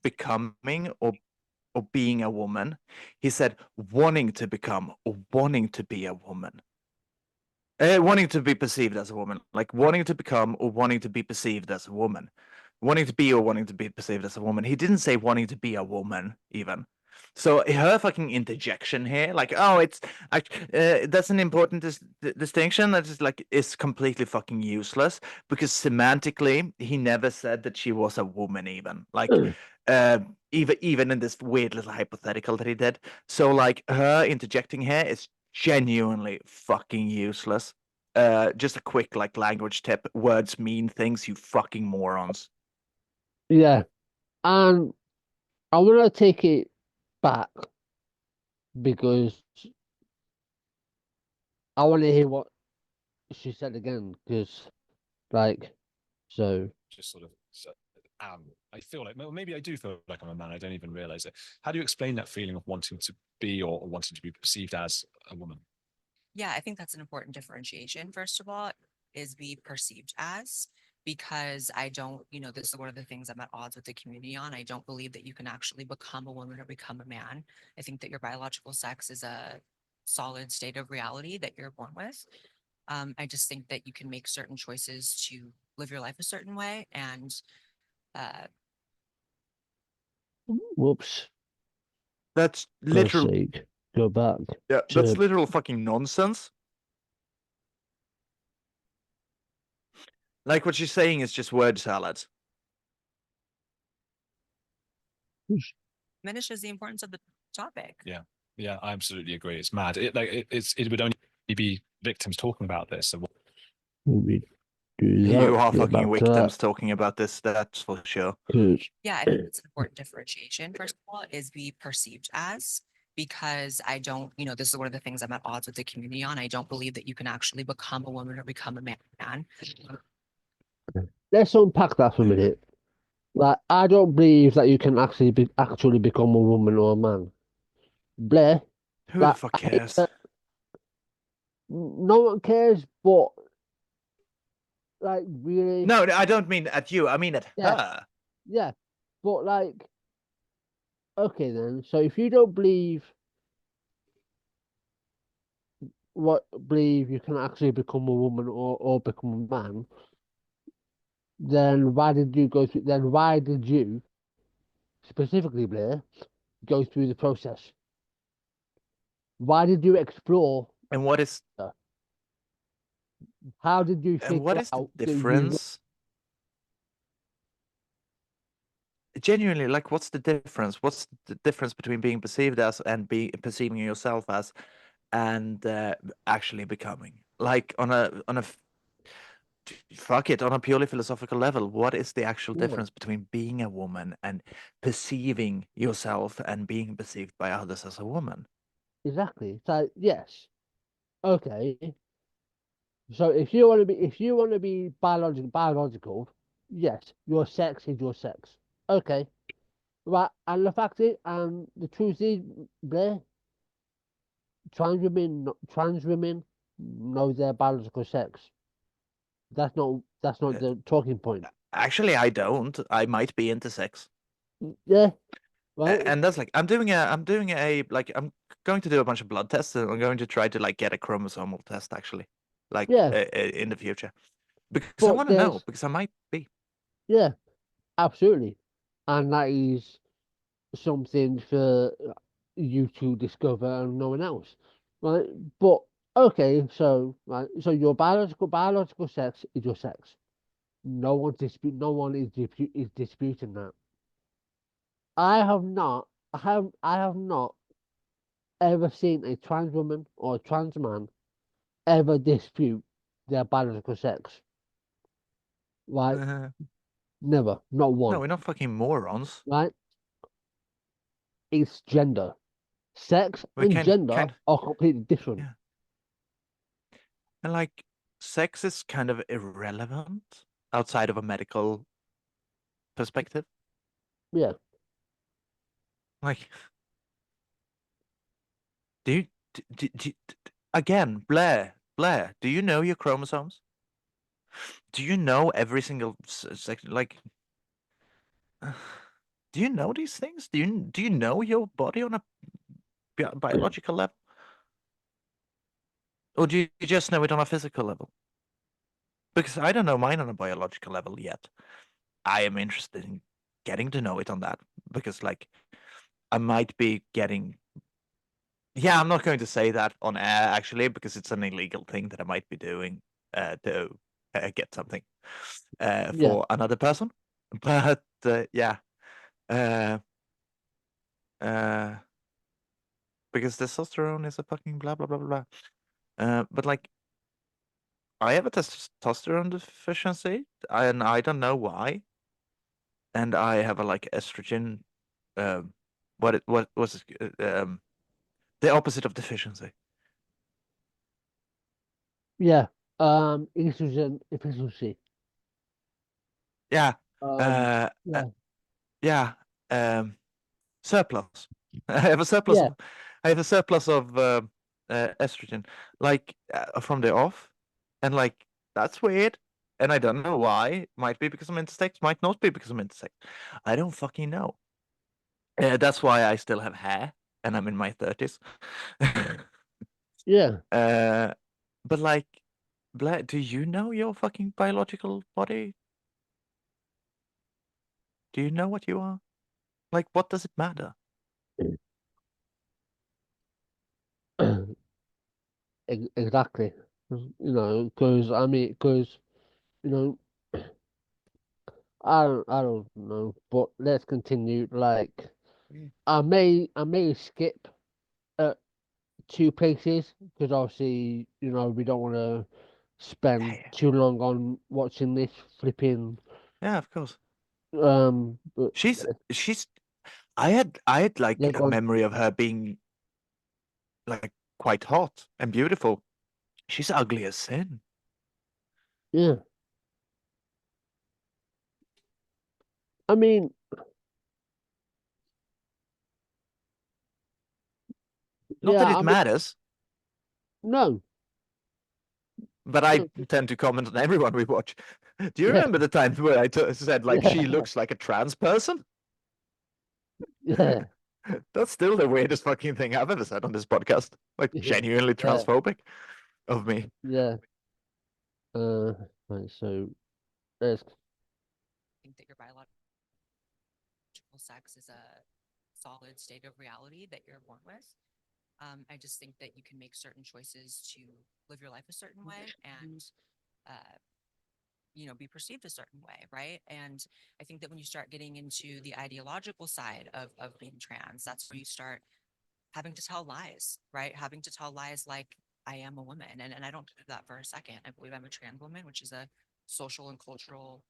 becoming or being a woman. He said wanting to become or wanting to be a woman. Wanting to be perceived as a woman, like wanting to become or wanting to be perceived as a woman, wanting to be or wanting to be perceived as a woman. He didn't say wanting to be a woman even. So her fucking interjection here, like, oh, it's that's an important distinction. That is like is completely fucking useless because semantically, he never said that she was a woman. Even like, even in this weird little hypothetical that he did. So like, her interjecting here is genuinely fucking useless. Just a quick like language tip: words mean things, you fucking morons. Yeah. And I want to take it back because I want to hear what she said again. Because, like, so. Just sort of am. I feel like, well, maybe I do feel like I'm a man. I don't even realize it. How do you explain that feeling of wanting to be or wanting to be perceived as a woman? Yeah, I think that's an important differentiation. First of all, is be perceived as, because I don't, this is one of the things I'm at odds with the community on. I don't believe that you can actually become a woman or become a man. I think that your biological sex is a solid state of reality that you're born with. I just think that you can make certain choices to live your life a certain way, and Whoops. That's God's literal. sake. Go back Yeah, that's to literal fucking nonsense. Like what she's saying is just word salad. diminishes the importance of the topic. Yeah, I absolutely agree. It's mad. It would only be victims talking about this. So we do that. You are Get fucking back to that. victims talking about this, that's for sure. 'Cause Yeah, I think it's an important differentiation, first of all, is be perceived as, because I don't, this is one of the things I'm at odds with the community on. I don't believe that you can actually become a woman or become a man. let's unpack that for a minute. Like, I don't believe that you can actually become a woman or a man. Blair, Who the like, fuck cares? no one cares, but like, really, No, I don't mean at you. I mean at yeah, her. yeah. But like, okay then. So if you don't believe you can actually become a woman or become a man, then why did you go through? Then why did you specifically, Blair, go through the process? Why did you explore? And what is How did you and what figure is the out that you? difference? Genuinely, like, what's the difference? What's the difference between being perceived as and be perceiving yourself as and actually becoming? Like fuck it, on a purely philosophical level, what is the actual Yeah, difference between being a woman and perceiving yourself and being perceived by others as a woman? exactly. So yes, okay. So if you want to be biological, yes, your sex is your sex. Okay, right. And the fact is, and the truth is, Blair, trans women know their biological sex. That's not Uh, the talking point. Actually, I don't. I might be intersex. Yeah, right. And that's like I'm going to do a bunch of blood tests and I'm going to try to like get a chromosomal test actually, like Yeah, in the future because I but want to know there's because I might be. yeah, absolutely, and that is something for you to discover and no one else, right? But okay, so right, so your biological sex is your sex. No one is disputing that. I have not ever seen a trans woman or a trans man ever dispute their biological sex. Right? Never, not No, one. we're not fucking morons. Right? It's gender. Sex We're and kind gender kind are completely different. yeah, and like sex is kind of irrelevant outside of a medical perspective. Yeah. Like, do you again, Blair, do you know your chromosomes? Do you know every single section? Like, do you know these things? Do you know your body on a biological level, or do you just know it on a physical level? Because I don't know mine on a biological level yet. I am interested in getting to know it on that because, like, I might be getting. Yeah, I'm not going to say that on air actually because it's an illegal thing that I might be doing to get something Yeah. for another person. But yeah, uh, uh, because testosterone is a fucking blah blah blah blah blah. But like, I have a testosterone deficiency, and I don't know why. And I have a like estrogen. What was it? The opposite of deficiency. Yeah. Estrogen efficiency. Yeah. Um, Uh, uh yeah. yeah. Surplus. I have a surplus Yeah. of. I have a surplus of estrogen, like from the off, and like that's weird. And I don't know why. Might be because I'm intersex. Might not be because I'm intersex. I don't fucking know. That's why I still have hair, and I'm in my 30s. Yeah. uh, but like. Blaire, do you know your fucking biological body? Do you know what you are? Like, what does it matter? Exactly. Because you know, I don't know, but let's continue. Like, Mm. I may skip uh, two places because obviously, we don't want to spend Yeah, too long on watching this flipping. yeah, of course. But She's. I had like yeah, a go on. memory of her being like quite hot and beautiful. She's ugly as sin. Yeah, I mean, Not that yeah, it matters, no, but I no, tend to comment on everyone we watch. Do you yeah, remember the time where said like she yeah, looks like a trans person? yeah, That's still the weirdest fucking thing I've ever said on this podcast. Like genuinely yeah, transphobic of me. yeah. Right, so let's. Think that your biological sex is a solid state of reality that you're born with. I just think that you can make certain choices to live your life a certain way and uh, be perceived a certain way, right? And I think that when you start getting into the ideological side of being trans, that's where you start having to tell lies, right? Having to tell lies like I am a woman, and I don't do that for a second. I believe I'm a trans woman, which is a social and cultural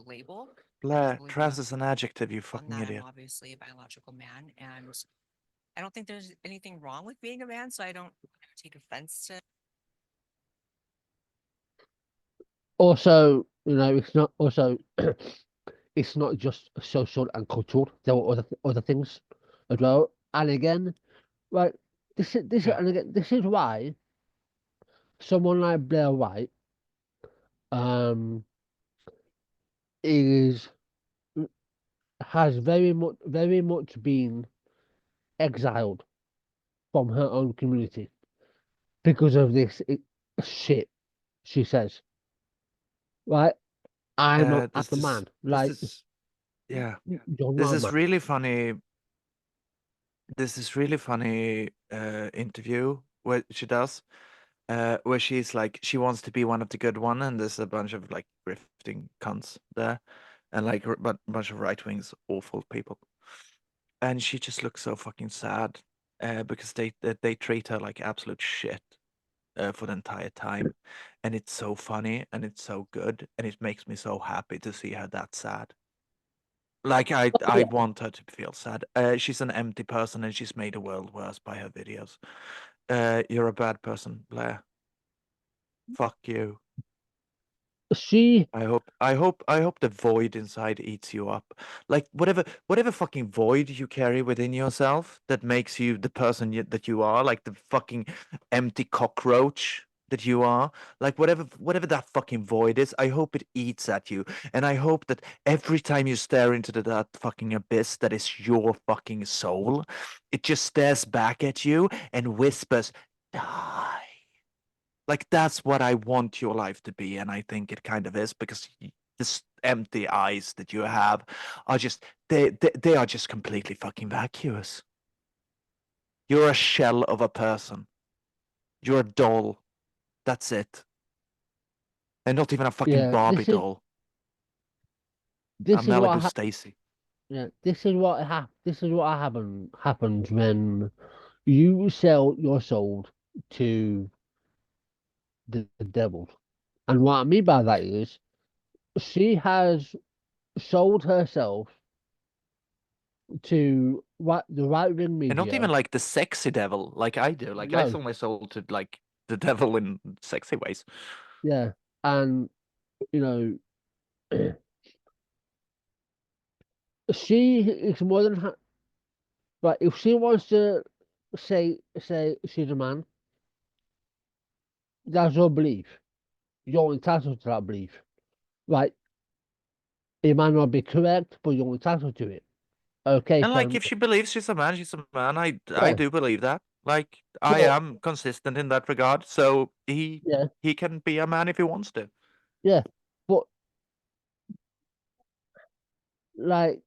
label. And I Blaire, believe in trans nothing is an adjective, you on fucking that. I'm idiot. obviously a biological man, and I don't think there's anything wrong with being a man, so I don't take offense to. Also, it's not also it's not just social and cultural. There are other things as well. And again, right, Yeah. and again, this is why someone like Blair White um is has very much been exiled from her own community because of this shit she says. Right, I'm not This a is man. this Like, is yeah. you're This not a is man. really funny. This is really funny interview where she does, where she's like she wants to be one of the good one, and there's a bunch of like grifting cunts there, and like a bunch of right wings, awful people, and she just looks so fucking sad, because they treat her like absolute shit, for the entire time, and it's so funny and it's so good, and it makes me so happy to see her that sad. Like I Yeah, want her to feel sad. She's an empty person and she's made the world worse by her videos. You're a bad person, Blaire. Fuck you. she, I hope the void inside eats you up. Like whatever fucking void you carry within yourself that makes you the person that you are, like the fucking empty cockroach that you are, like whatever that fucking void is, I hope it eats at you. And I hope that every time you stare into that fucking abyss that is your fucking soul, it just stares back at you and whispers, die. Like that's what I want your life to be, and I think it kind of is because this empty eyes that you have are just they are just completely fucking vacuous. You're a shell of a person. You're a doll. That's it. And not even a fucking yeah, Barbie doll. I'm this is Malibu Stacy. yeah, this is what happens when you sell your soul to the devil. And what I mean by that is she has sold herself to the right wing And not even media. like the sexy devil like I do. Like I No, sell my soul to like the devil in sexy ways. yeah, and you know, she is more than right. If she wants to say she's a man, that's your belief. You're entitled to that belief, right? It might not be correct, but you're entitled to it. Okay, And fair like enough. if she believes she's a man, she's a man. I Yeah, do believe that. Like I Well, am consistent in that regard, so yeah, he can be a man if he wants to. yeah, but like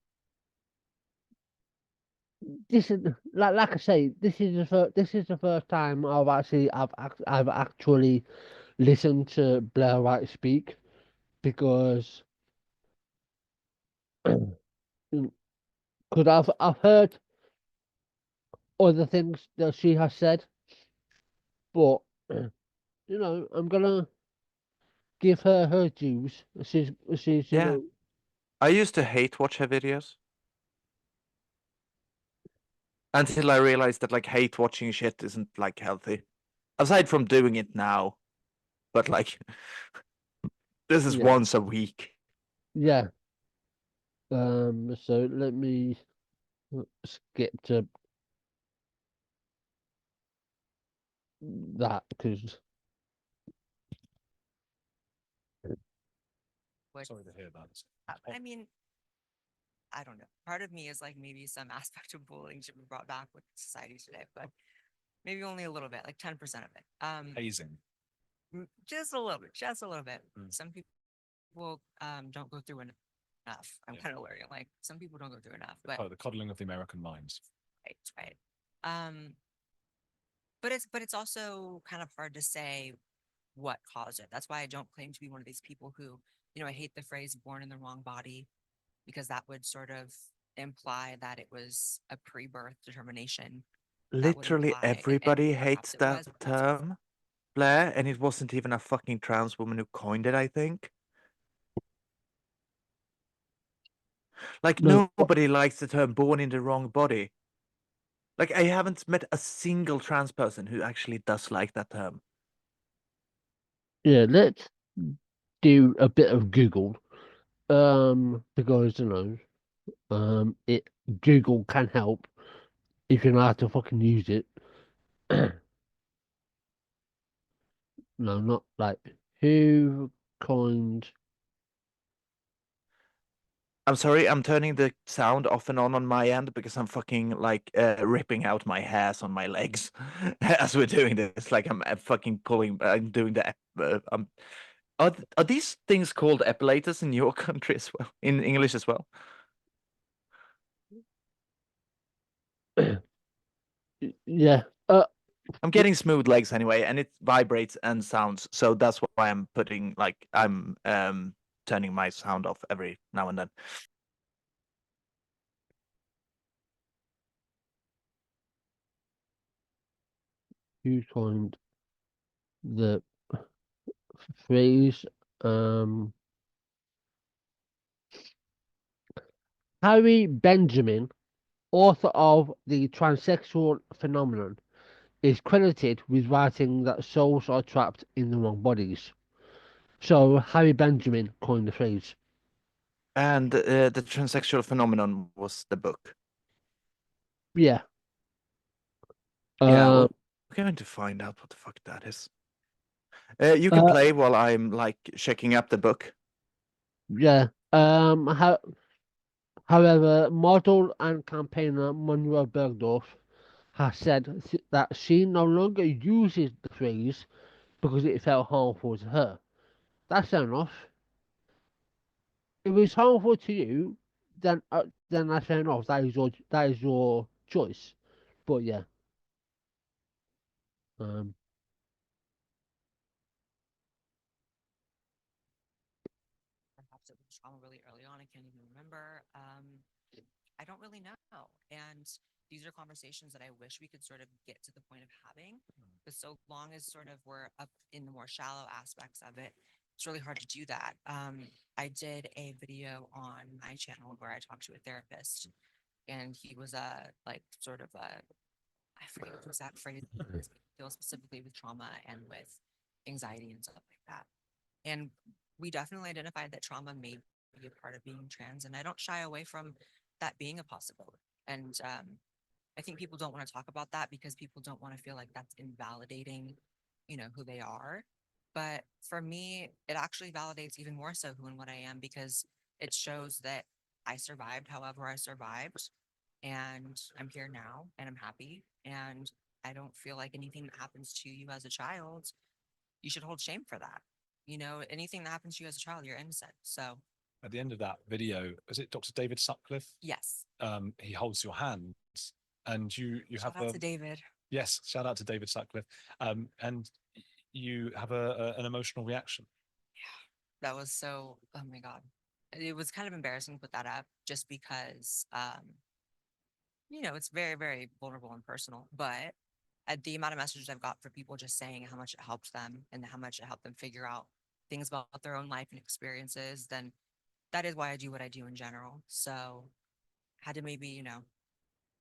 this is like I say, this is the first time I've actually listened to Blair White speak because I've heard other things that she has said, but I'm gonna give her her dues. She's Yeah. I used to hate watch her videos until I realized that like hate watching shit isn't like healthy. Aside from doing it now, but like this is yeah, once a week. yeah. So let me skip to that because Which, Sorry to hear that. I mean, I don't know. Part of me is like maybe some aspect of bullying should be brought back with society today, but maybe only a little bit, like 10% of it. Hazing. Just a little bit, just a little bit. Mm. Some people don't go through enough. I'm Yeah. kind of learning. Like some people don't go through enough, but Oh, the coddling of the American minds. right. Um, but it's also kind of hard to say what caused it. That's why I don't claim to be one of these people who, I hate the phrase born in the wrong body because that would sort of imply that it was a pre-birth determination. That would Literally imply, and everybody hates perhaps it that was, but that's also term, Blair, and it wasn't even a fucking trans woman who coined it, I think. Like no, nobody likes the term born in the wrong body. Like I haven't met a single trans person who actually does like that term. yeah. Let's do a bit of Google. Because it Google can help if you know how to fucking use it. No, not like who coined. I'm sorry, I'm turning the sound off and on my end because I'm fucking like ripping out my hairs on my legs as we're doing this. Like I'm fucking pulling. I'm doing the. Are these things called epilators in your country as well? In English as well? Yeah. I'm getting smooth legs anyway, and it vibrates and sounds. So that's why I'm putting like I'm turning my sound off every now and then. Who coined the phrase? Harry Benjamin, author of The Transsexual Phenomenon, is credited with writing that souls are trapped in the wrong bodies. So Harry Benjamin coined the phrase. And the transsexual phenomenon was the book. Yeah. Yeah, Uh, well, we're going to find out what the fuck that is. You can uh, play while I'm like checking up the book. yeah. However, model and campaigner Manuel Bergdorf has said that she no longer uses the phrase because it felt harmful to her. That's fair enough. If it's harmful to you, then that's fair enough. That is your choice. But yeah, um, perhaps it was trauma really early on. I can't even remember. I don't really know. And these are conversations that I wish we could sort of get to the point of having. But so long as sort of we're up in the more shallow aspects of it, it's really hard to do that. I did a video on my channel where I talked to a therapist, and he was a like sort of a I forget what the exact phrase deal specifically with trauma and with anxiety and stuff like that. And we definitely identified that trauma may be a part of being trans, and I don't shy away from that being a possibility. And I think people don't want to talk about that because people don't want to feel like that's invalidating, who they are. But for me, it actually validates even more so who and what I am because it shows that I survived however I survived, and I'm here now and I'm happy. And I don't feel like anything that happens to you as a child, you should hold shame for that. You know, anything that happens to you as a child, you're innocent. So At the end of that video, is it Dr. David Sutcliffe? yes, He holds your hands, and you shout have out a to David. yes. Shout out to David Sutcliffe, and you have an emotional reaction. That was so, oh my God. It was kind of embarrassing to put that up just because, you know, it's very, very vulnerable and personal. But at the amount of messages I've got for people just saying how much it helped them and how much it helped them figure out things about their own life and experiences, then that is why I do what I do in general. So had to maybe, you know,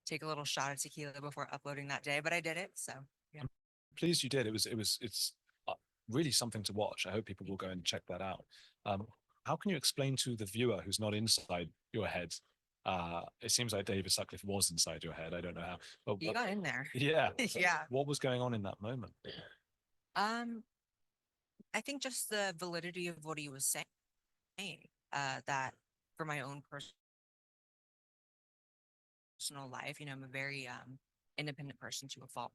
take a little shot of tequila before uploading that day, but I did it. So yeah. I'm pleased you did. It's really something to watch. I hope people will go and check that out. How can you explain to the viewer who's not inside your head? It seems like David Sutcliffe was inside your head. I don't know how, You got in there. yeah, Yeah. what was going on in that moment? Um, I think just the validity of what he was saying, that for my own personal life, you know, I'm a very independent person to a fault.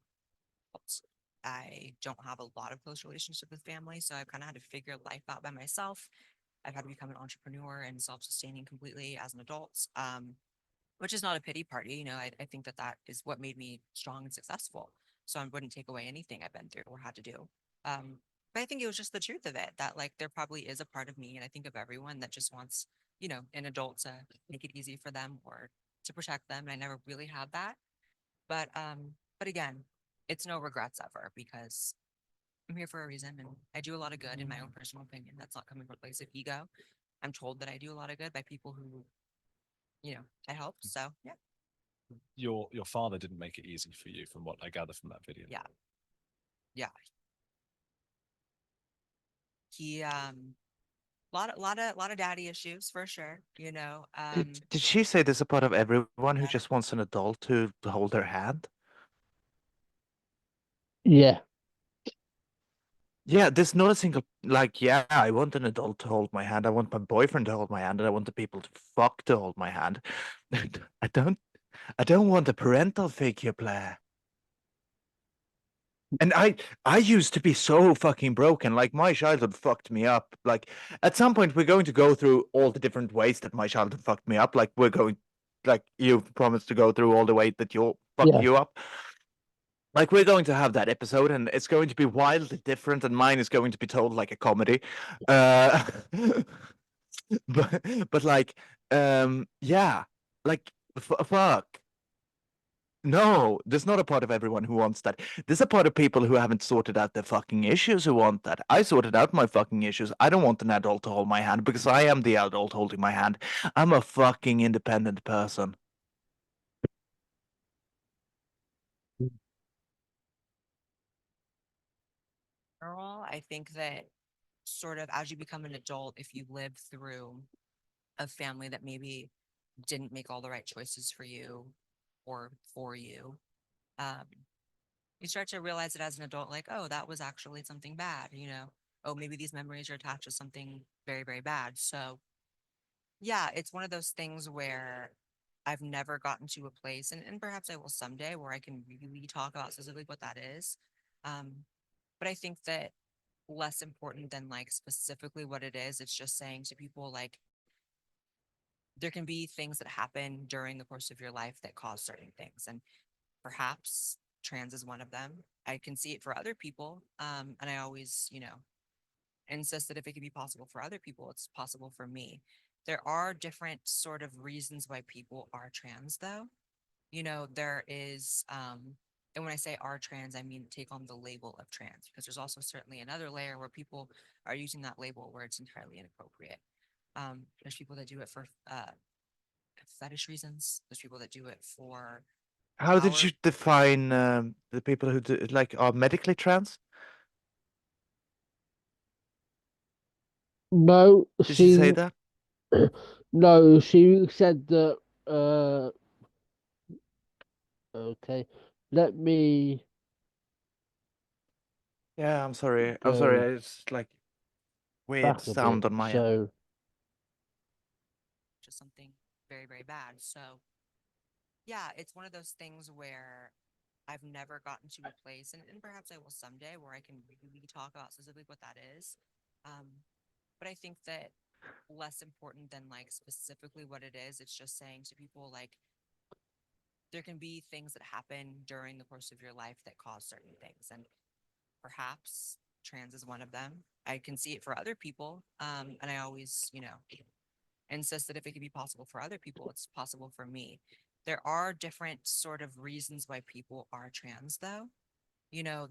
I don't have a lot of close relationship with family, so I've kind of had to figure life out by myself. I've had to become an entrepreneur and self-sustaining completely as an adult, which is not a pity party. You know, I think that that is what made me strong and successful. So I wouldn't take away anything I've been through or had to do. But I think it was just the truth of it that like there probably is a part of me, and I think of everyone that just wants, you know, an adult to make it easy for them or to protect them. And I never really had that. But again, it's no regrets ever because I'm here for a reason and I do a lot of good in my own personal opinion. That's not coming from a place of ego. I'm told that I do a lot of good by people who, you know, I helped. So yeah. Your father didn't make it easy for you, from what I gather from that video. Yeah. Yeah. He lot of daddy issues for sure, you know. Did she say there's a part of everyone who Yeah. just wants an adult to hold their hand? Yeah. Yeah, there's not a single like, yeah, I want an adult to hold my hand. I want my boyfriend to hold my hand, and I want the people to fuck to hold my hand. I don't I don't want a parental figure, Blaire. And I used to be so fucking broken. Like my childhood fucked me up. Like at some point we're going to go through all the different ways that my childhood fucked me up. Like we're going like you've promised to go through all the way that you'll fuck Yeah. you up. Like we're going to have that episode and it's going to be wildly different and mine is going to be told like a comedy. Uh but like yeah. Like fuck. No, there's not a part of everyone who wants that. There's a part of people who haven't sorted out their fucking issues who want that. I sorted out my fucking issues. I don't want an adult to hold my hand because I am the adult holding my hand. I'm a fucking independent person. Overall, I think that sort of as you become an adult, if you live through a family that maybe didn't make all the right choices for you or for you, um, you start to realize it as an adult, like, oh, that was actually something bad, you know. Oh, maybe these memories are attached to something very, very bad. So yeah, it's one of those things where I've never gotten to a place, and perhaps I will someday, where I can really talk about specifically what that is. Um, but I think that less important than like specifically what it is, it's just saying to people like there can be things that happen during the course of your life that cause certain things. And perhaps trans is one of them. I can see it for other people. And I always, you know, insist that if it can be possible for other people, it's possible for me. There are different sort of reasons why people are trans, though. You know, there is, and when I say are trans, I mean take on the label of trans, because there's also certainly another layer where people are using that label where it's entirely inappropriate. There's people that do it for fetish reasons. There's people that do it for How did power. you define the people who do, like are medically trans? No, Did she say that? no, she said that. Okay, let me Yeah, I'm sorry. I'm go sorry. It's like weird back a bit. sound on my end. So Just something very, very bad. So yeah, it's one of those things where I've never gotten to a place, and perhaps I will someday, where I can really talk about specifically what that is. Um, but I think that less important than like specifically what it is, it's just saying to people like there can be things that happen during the course of your life that cause certain things. And perhaps trans is one of them. I can see it for other people. And I always, insist that if it can be possible for other people, it's possible for me. There are different sort of reasons why people are trans, though.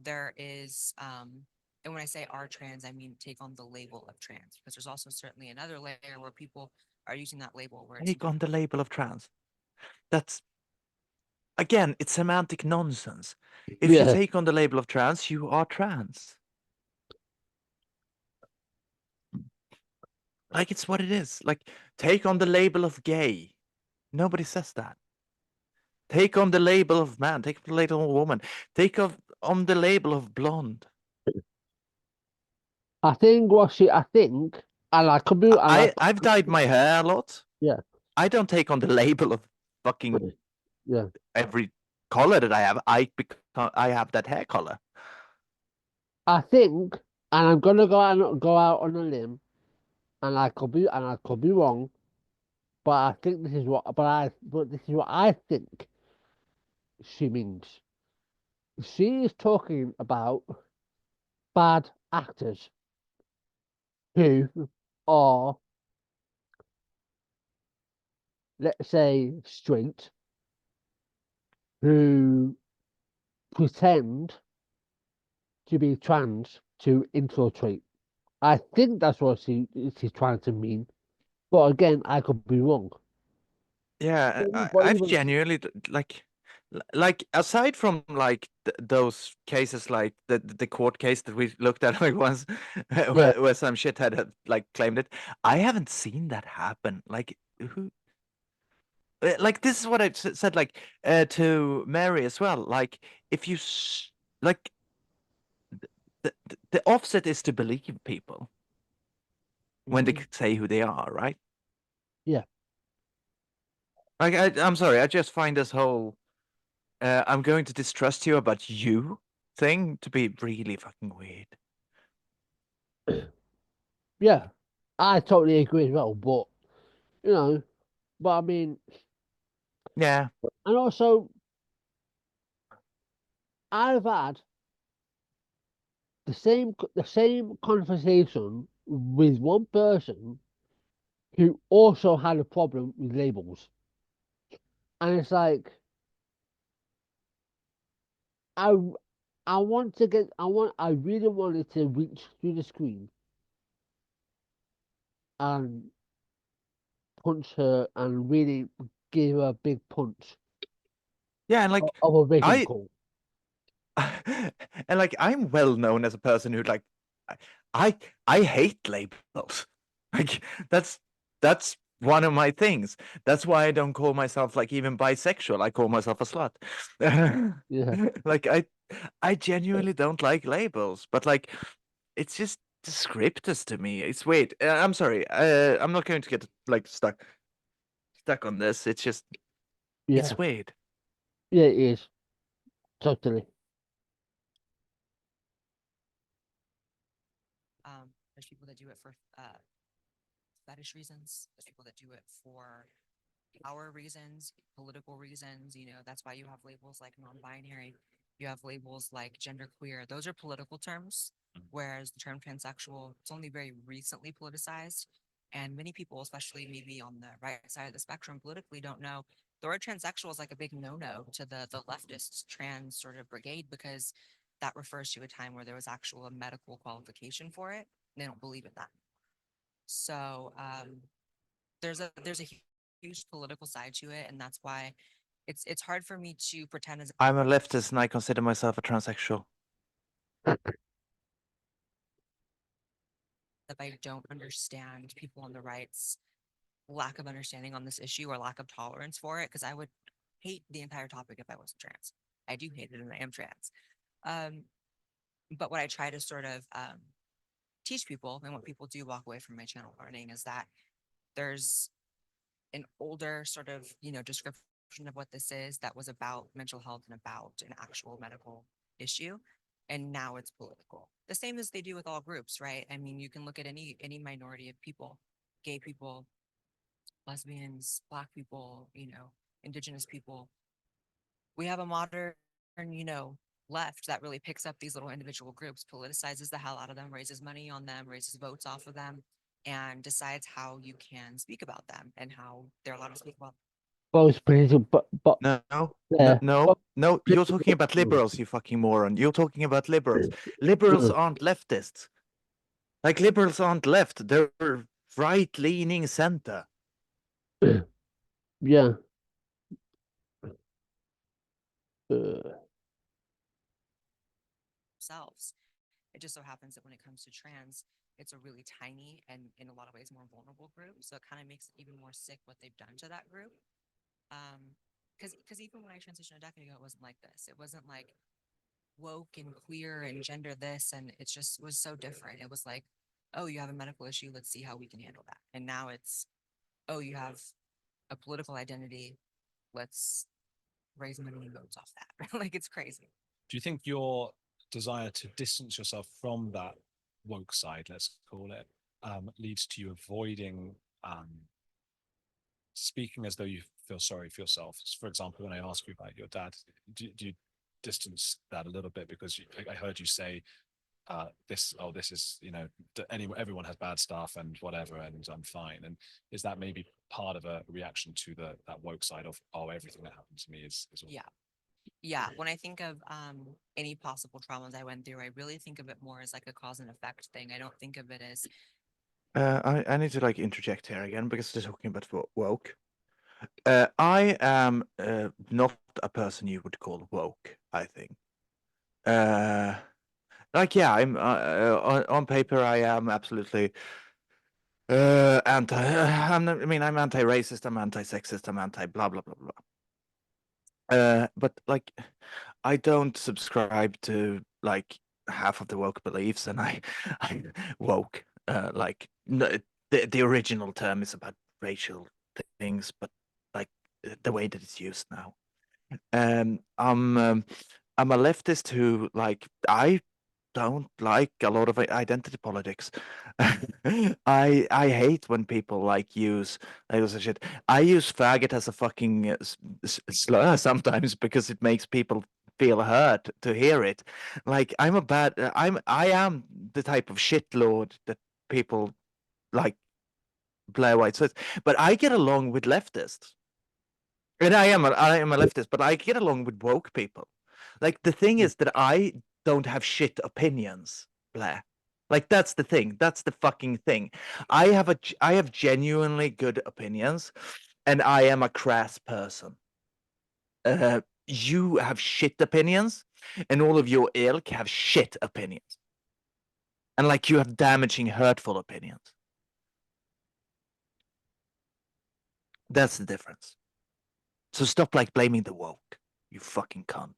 There is, and when I say are trans, I mean take on the label of trans, because there's also certainly another layer where people are using that label where it's Take on the label of trans. That's again, it's semantic nonsense. If you Yeah, take on the label of trans, you are trans. Like it's what it is. Like take on the label of gay. Nobody says that. Take on the label of man. Take on the label of woman. On the label of blonde. I think, and I could be, and I've dyed my hair a lot. yeah, I don't take on the label of fucking yeah. every color that I have. I have that hair color. I think, and I'm gonna go out on a limb, and I could be wrong, but I think but this is what I think she means. She is talking about bad actors who are, let's say, straight, who pretend to be trans to infiltrate. I think that's what she's trying to mean. But again, I could be wrong. Yeah, But I've even genuinely like aside from like those cases, like the court case that we looked at like once, yeah, where some shithead had like claimed it. I haven't seen that happen. Like who? Like this is what I said like to Mary as well. Like if you like the offset is to believe people when they mhm, say who they are, right? yeah, Like I'm sorry, I just find this whole I'm going to distrust you about you thing to be really fucking weird. yeah. I totally agree as well. But you know, but I mean, Yeah, and also I've had the same conversation with one person who also had a problem with labels, and it's like I I really wanted to reach through the screen and punch her and really give her a big punch yeah, and like of a wake up I call. and like I'm well known as a person who like I I, I hate labels. Like that's one of my things. That's why I don't call myself like even bisexual. I call myself a slut. Yeah, Like I genuinely don't like labels, but like it's just descriptors to me. It's weird. I'm sorry. I'm not going to get like stuck on this. It's just yeah, it's weird. yeah. It is totally. there's people that do it for fetish reasons. There's people that do it for power reasons, political reasons. That's why you have labels like non-binary. You have labels like genderqueer. Those are political terms, Mhm. whereas the term transsexual, it's only very recently politicized. And many people, especially maybe on the right side of the spectrum politically, don't know the word transsexual is like a big no-no to the leftist trans sort of brigade, because that refers to a time where there was actual medical qualification for it. They don't believe in that. So there's a huge political side to it, and that's why it's hard for me to pretend as I'm a leftist and I consider myself a transsexual. if I don't understand people on the right's lack of understanding on this issue or lack of tolerance for it, because I would hate the entire topic if I wasn't trans. I do hate it, and I am trans. Um, but what I try to sort of teach people, and what people do walk away from my channel learning, is that there's an older sort of description of what this is that was about mental health and about an actual medical issue, and now it's political. The same as they do with all groups, right? I mean, you can look at any minority of people, gay people, lesbians, black people, indigenous people. We have a modern, left that really picks up these little individual groups, politicizes the hell out of them, raises money on them, raises votes off of them, and decides how you can speak about them and how they're allowed to speak about. Well, it's political, but No, no, yeah, no, but no. You're talking political. about liberals, you fucking moron. You're talking about liberals. Liberals aren't leftists. Like liberals aren't left. They're right-leaning center. Yeah. Uh, Themselves. It just so happens that when it comes to trans, it's a really tiny and in a lot of ways more vulnerable group. So it kind of makes it even more sick what they've done to that group. Because even when I transitioned a decade ago, it wasn't like this. It wasn't like woke and queer and gender this, and it just was so different. It was like, oh, you have a medical issue, let's see how we can handle that. And now it's, oh, you have a political identity, let's raise money and votes off that. Like it's crazy. Do you think your desire to distance yourself from that woke side, let's call it, leads to you avoiding speaking as though you feel sorry for yourself? For example, when I ask you about your dad, do you distance that a little bit because I heard you say this is everyone has bad stuff and whatever and I'm fine, and is that maybe part of a reaction to that woke side of everything that happened to me is Yeah, when I think of any possible traumas I went through, I really think of it more as like a cause and effect thing. I don't think of it as I need to like interject here again because they're talking about woke. I am not a person you would call woke, I think. Like yeah, I'm on paper I am absolutely anti. I'm anti-racist. I'm anti-sexist. I'm anti blah blah blah blah. But like, I don't subscribe to like half of the woke beliefs, and I woke. Like no, the original term is about racial things, but like the way that it's used now. Um, I'm um, I'm a leftist who like I don't like a lot of identity politics. I hate when people like use like this shit. I use faggot as a fucking slur sometimes because it makes people feel hurt to hear it. Like I am the type of shitlord that people like Blaire White says, but I get along with leftists. And I am a leftist, but I get along with woke people. Like the thing is that I don't have shit opinions, Blaire. Like that's the thing. That's the fucking thing. I have genuinely good opinions, and I am a crass person. You have shit opinions, and all of your ilk have shit opinions, and like you have damaging, hurtful opinions. That's the difference. So stop like blaming the woke, you fucking cunt.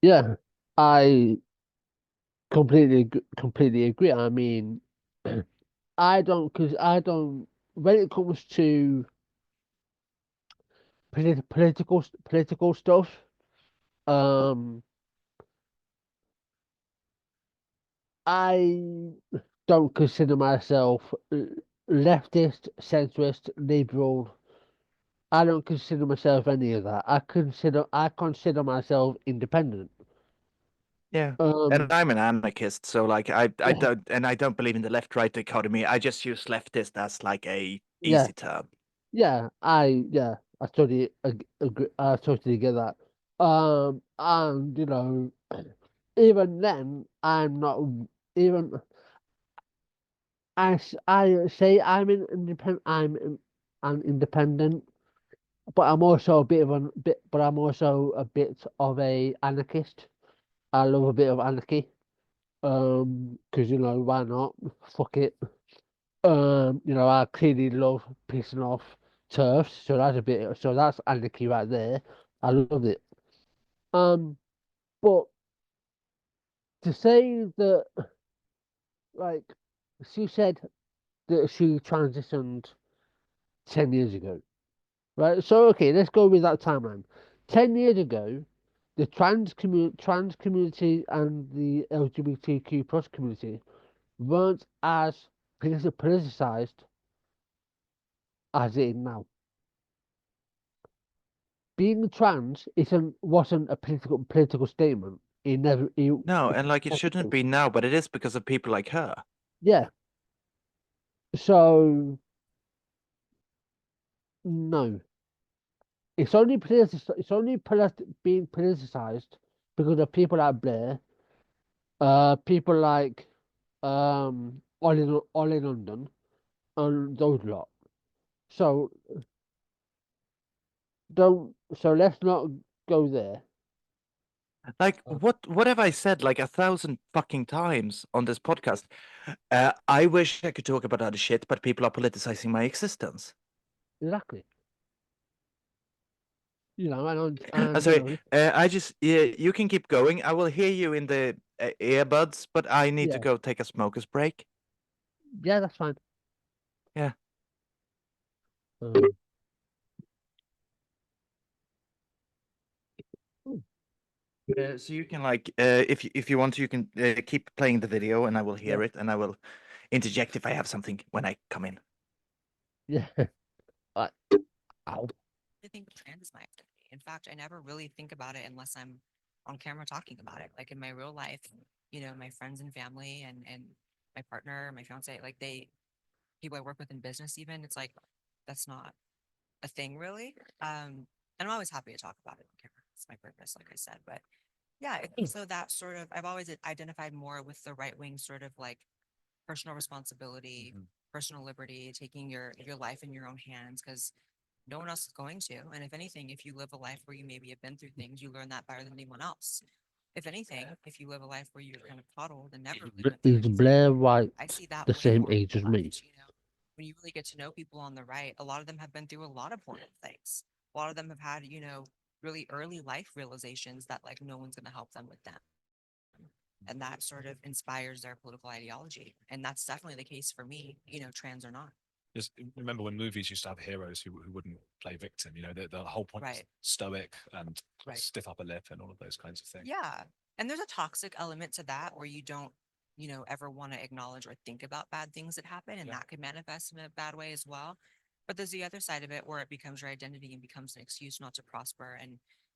yeah, I completely agree. I mean, because I don't when it comes to political stuff. Um, I don't consider myself leftist, centrist, liberal. I don't consider myself any of that. I consider myself independent. Yeah. And Um, I'm an anarchist, so like I yeah, don't believe in the left-right dichotomy. I just use leftist as like a yeah, easy term. I I totally get that. And even then, I'm not even. I say I'm independent, but I'm also a bit of a bit, but I'm also a bit of a anarchist. I love a bit of anarchy. Because why not? Fuck it. I clearly love pissing off turfs, so that's anarchy right there. I love it. Um, but to say that, like, she said that she transitioned 10 years ago. right? So okay, let's go with that timeline. 10 years ago, the trans community and the LGBTQ plus community weren't as politicized as it is now. Being trans wasn't a political statement. It never. No, and like it Never shouldn't was. be now, but it is because of people like her. Yeah. So no, it's only being politicized because of people like Blair, people like Ollie London, and those lot. So don't. So let's not go there. Like, Uh, what have I said like 1,000 fucking times on this podcast? I wish I could talk about other shit, but people are politicizing my existence. Exactly. You know, I'm and you sorry. know, I just you can keep going. I will hear you in the earbuds, but I need to yeah, go take a smoker's break. yeah, that's fine. Yeah. Um, So you can like if you want to, you can keep playing the video, and I will yeah, hear it, and I will interject if I have something when I come in. yeah. I, ow. I think trans is my identity. In fact, I never really think about it unless I'm on camera talking about it. Like in my real life, my friends and family and my partner, my fiance, like people I work with in business, even it's like that's not a thing really. And I'm always happy to talk about it on camera. It's my purpose, like I said. But yeah, so that sort of I've always identified more with the right wing sort of like personal responsibility, mhm. personal liberty, taking your life in your own hands because no one else is going to. And if anything, if you live a life where you maybe have been through things, you learn that better than anyone else. If anything, if you live a life where you're kind of coddled and never really went through Is anything, Blair White I see that the way same more on age as the me? left. When you really get to know people on the right, a lot of them have been through a lot of horrible things. A lot of them have had, really early life realizations that like no one's going to help them with them. And that sort of inspires their political ideology. And that's definitely the case for me, trans or not. Just remember when movies used to have heroes who wouldn't play victim. The whole point was Right. stoic and Right. stiff upper lip and all of those kinds of things. Yeah. And there's a toxic element to that where you don't, ever want to acknowledge or think about bad things that happen. And Yeah. that could manifest in a bad way as well. But there's the other side of it where it becomes your identity and becomes an excuse not to prosper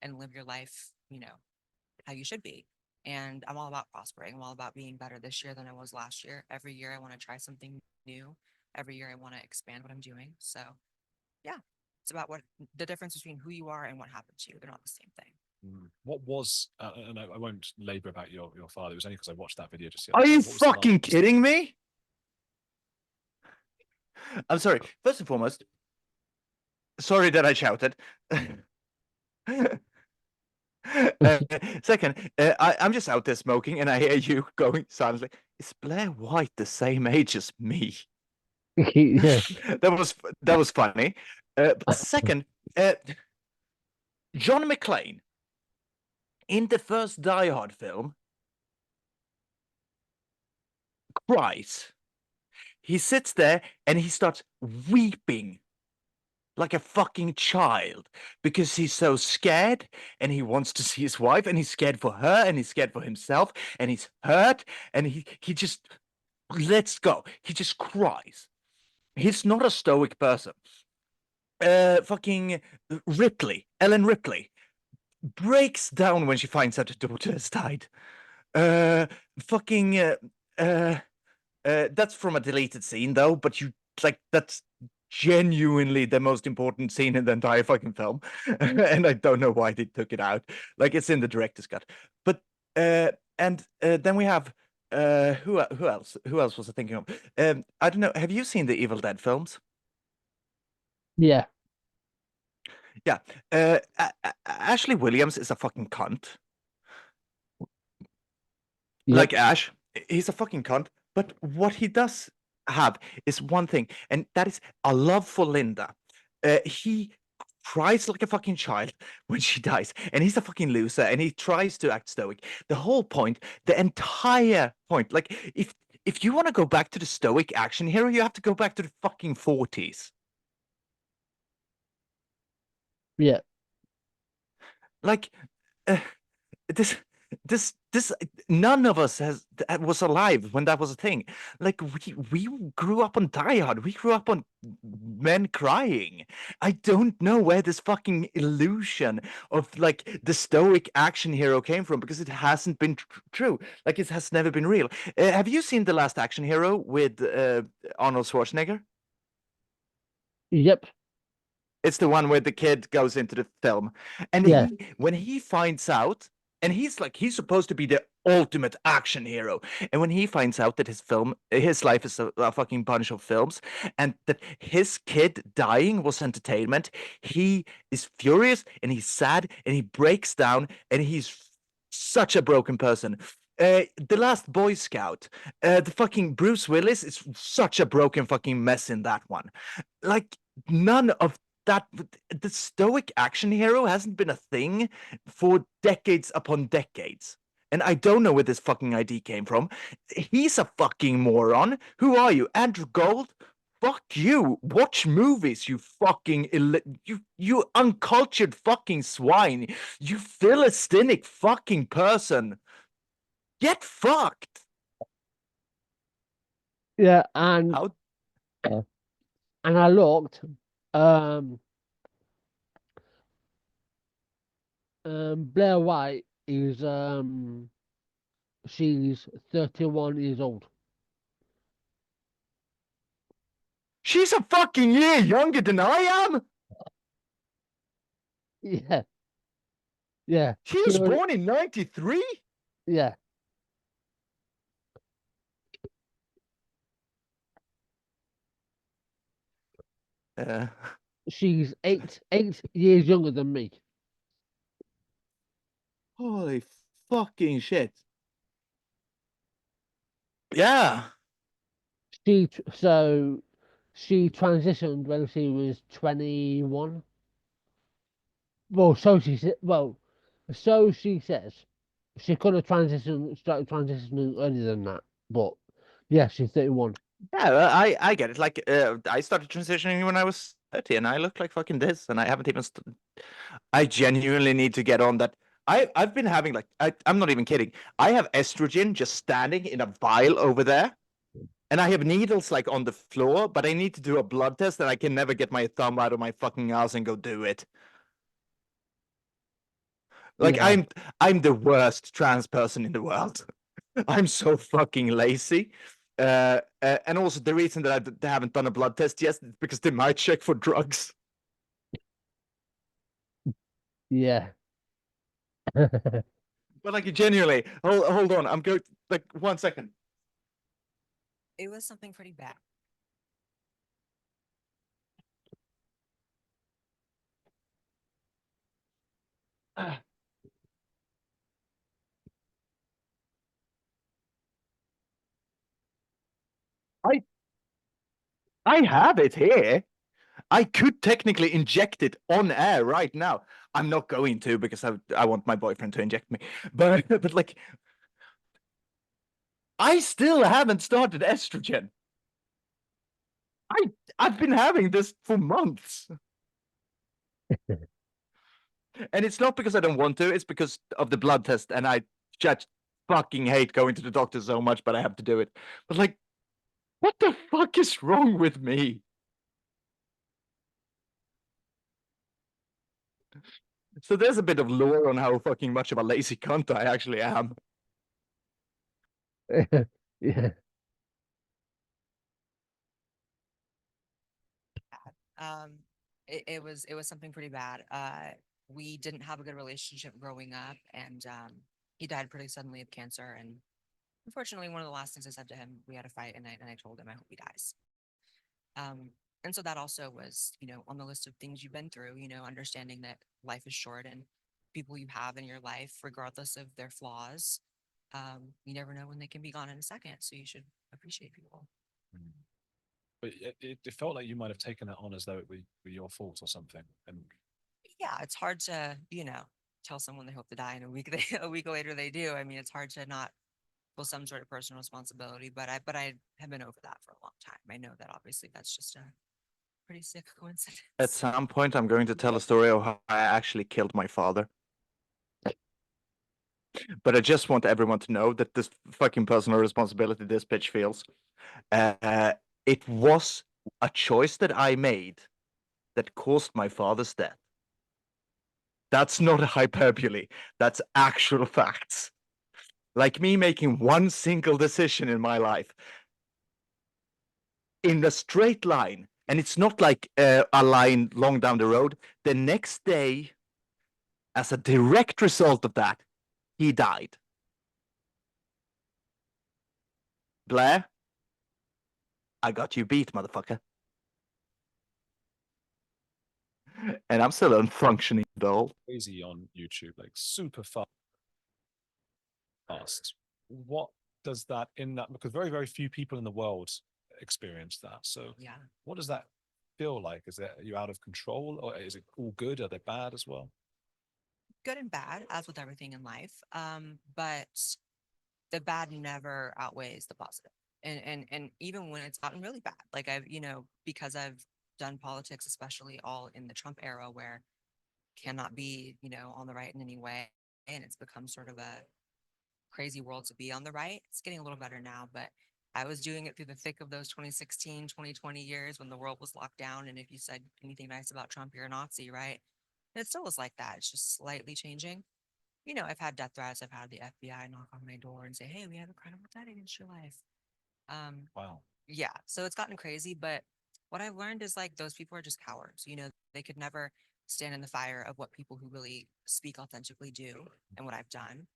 and live your life, how you should be. And I'm all about prospering. I'm all about being better this year than I was last year. Every year I want to try something new. Every year I want to expand what I'm doing. So yeah, it's about what the difference between who you are and what happened to you. They're not the same thing. What was, and I won't labor about your father. It was only because I watched that video just the Are other day. you What was the fucking last? kidding me? I'm sorry. First and foremost, sorry that I shouted. Uh, Second, I'm just out there smoking, and I hear you going silently. Is Blair White the same age as me? Yeah, That was funny. But second, John McClane in the first Die Hard film cries. He sits there and he starts weeping like a fucking child because he's so scared and he wants to see his wife and he's scared for her and he's scared for himself and he's hurt and he just lets go. He just cries. He's not a stoic person. Fucking Ellen Ripley breaks down when she finds out her daughter has died. Fucking that's from a deleted scene though, but that's genuinely the most important scene in the entire fucking film. And I don't know why they took it out. Like it's in the director's cut. But and then we have who else? Who else was I thinking of? I don't know. Have you seen the Evil Dead films? yeah, Yeah. Ashley Williams is a fucking cunt. yep, Like Ash, he's a fucking cunt. But what he does have is one thing, and that is a love for Linda. He cries like a fucking child when she dies, and he's a fucking loser, and he tries to act stoic. The whole point, the entire point, like if you want to go back to the stoic action hero, you have to go back to the fucking 40s. Yeah. Like, uh, this this none of us was alive when that was a thing. Like we grew up on Die Hard. We grew up on men crying. I don't know where this fucking illusion of like the stoic action hero came from, because it hasn't been true. Like, it has never been real. Have you seen The Last Action Hero with Arnold Schwarzenegger? Yep. It's the one where the kid goes into the film, and Yeah. when he finds out, and he's supposed to be the ultimate action hero, and when he finds out that his life is a fucking bunch of films, and that his kid dying was entertainment, he is furious and he's sad and he breaks down and he's such a broken person. The Last Boy Scout, the fucking Bruce Willis is such a broken fucking mess in that one. Like, none of that the stoic action hero hasn't been a thing for decades upon decades. And I don't know where this fucking ID came from. He's a fucking moron. Who are you? Andrew Gold? Fuck you. Watch movies, you fucking you uncultured fucking swine. You philistinic fucking person. Get fucked. Yeah. And How and I looked. Um. Blaire White is she's 31 years old. she's a fucking year younger than I am. Yeah. Yeah. She was born in 93. Yeah. Uh, She's eight years younger than me. Holy fucking shit. Yeah. So she transitioned when she was 21. Well, so she says. She could have started transitioning earlier than that, but yeah, she's 31. Yeah, I get it. Like, I started transitioning when I was 30, and I look like fucking this, and I haven't even. I genuinely need to get on that. I've been having like I'm not even kidding. I have estrogen just standing in a vial over there, and I have needles like on the floor, but I need to do a blood test, and I can never get my thumb out of my fucking ass and go do it. Like, Yeah. I'm the worst trans person in the world. I'm so fucking lazy. And also the reason that I haven't done a blood test yet is because they might check for drugs. Yeah. But like, genuinely, hold on, I'm going like 1 second. It was something pretty bad. I I have it here. I could technically inject it on air right now. I'm not going to, because I want my boyfriend to inject me. But like, I still haven't started estrogen. I've been having this for months. And it's not because I don't want to, it's because of the blood test, and I just fucking hate going to the doctor so much, but I have to do it. But like, what the fuck is wrong with me? So there's a bit of lore on how fucking much of a lazy cunt I actually am. Yeah. Um, it was something pretty bad. We didn't have a good relationship growing up, and he died pretty suddenly of cancer. And unfortunately, one of the last things I said to him, we had a fight, and I told him I hope he dies. And so that also was, on the list of things you've been through. Understanding that life is short, and people you have in your life, regardless of their flaws, you never know when they can be gone in a second. So you should appreciate people. Mm. But it felt like you might have taken that on as though it were your fault or something. And Yeah, it's hard to, tell someone they hope to die, and a week later they do. I mean, it's hard to not feel some sort of personal responsibility, but I have been over that for a long time. I know that obviously that's just a pretty sick coincidence. At some point, I'm going to tell a story of how I actually killed my father. But I just want everyone to know that this fucking personal responsibility this bitch feels. It was a choice that I made that caused my father's death. That's not a hyperbole. That's actual facts. Like me making one single decision in my life in a straight line, and it's not like a line long down the road. The next day, as a direct result of that, he died. Blaire, I got you beat, motherfucker. And I'm still unfunctioning though. Crazy on YouTube, like super fast. What does that in that? Because very, very few people in the world experience that. So Yeah. what does that feel like? Is it, are you out of control, or is it all good? Are they bad as well? Good and bad, as with everything in life. But the bad never outweighs the positive. And even when it's gotten really bad, like I've, because I've done politics, especially all in the Trump era where cannot be, on the right in any way. And it's become sort of a crazy world to be on the right. It's getting a little better now, but I was doing it through the thick of those 2016, 2020 years when the world was locked down. And if you said anything nice about Trump, you're a Nazi, right? And it still was like that. It's just slightly changing. I've had death threats. I've had the FBI knock on my door and say, "Hey, we have a credible threat against your life." Wow. Yeah. So it's gotten crazy, but what I've learned is like those people are just cowards. They could never stand in the fire of what people who really speak authentically do and what I've done.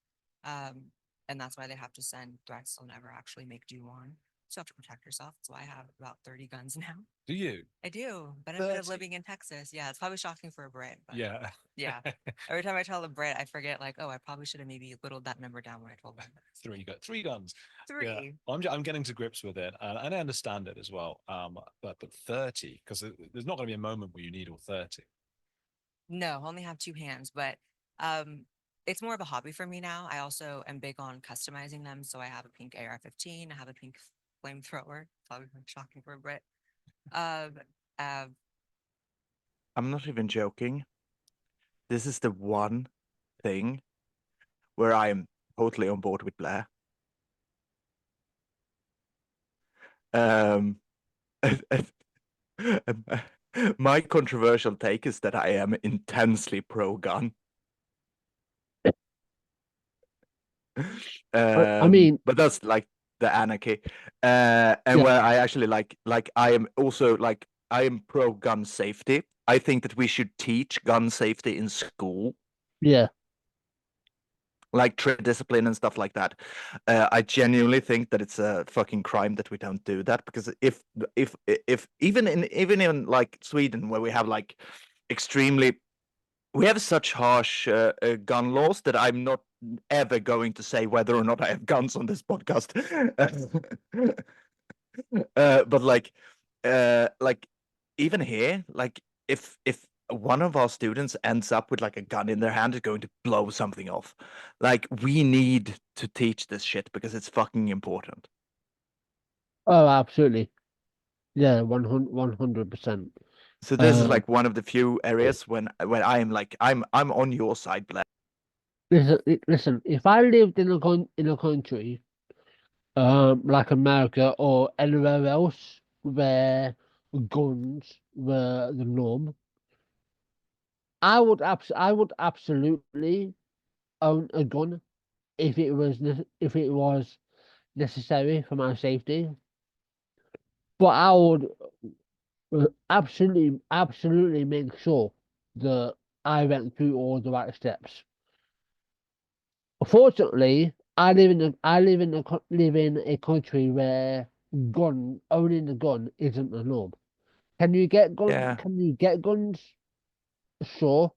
Um, and that's why they have to send threats they'll never actually make do on. So you have to protect yourself. That's why I have about 30 guns now. Do you? I do. Benefit of 30? living in Texas. Yeah, it's probably shocking for a Brit, but Yeah. yeah. Every time I tell a Brit, I forget like, oh, I probably should have maybe whittled that number down when I told them. Three guns. Yeah. Three. I'm getting to grips with it, and I understand it as well. But 30, because there's not going to be a moment where you need all 30. No, I only have two hands, but um it's more of a hobby for me now. I also am big on customizing them. So I have a pink AR-15, I have a pink flamethrower. Probably shocking for a Brit. Um, uh, I'm not even joking. This is the one thing where I am totally on board with Blaire. Um, my controversial take is that I am intensely pro-gun. I mean, But that's like the anarchy. And yeah, where I actually like I am also like I am pro gun safety. I think that we should teach gun safety in school, yeah. like trade discipline and stuff like that. I genuinely think that it's a fucking crime that we don't do that, because if even in like Sweden, where we have like extremely we have such harsh gun laws that I'm not ever going to say whether or not I have guns on this podcast. But like even here, like if one of our students ends up with like a gun in their hand, is going to blow something off. Like we need to teach this shit because it's fucking important. Oh, absolutely. Yeah, 100%. So this is like one of the few areas when I am like I'm on your side, Blair. Listen. If I lived in a country, like America or anywhere else where guns were the norm, I would absolutely own a gun if it was necessary for my safety. But I would absolutely make sure that I went through all the right steps. Fortunately, live in a country where owning a gun isn't the norm. Yeah. Can you get guns? Sure,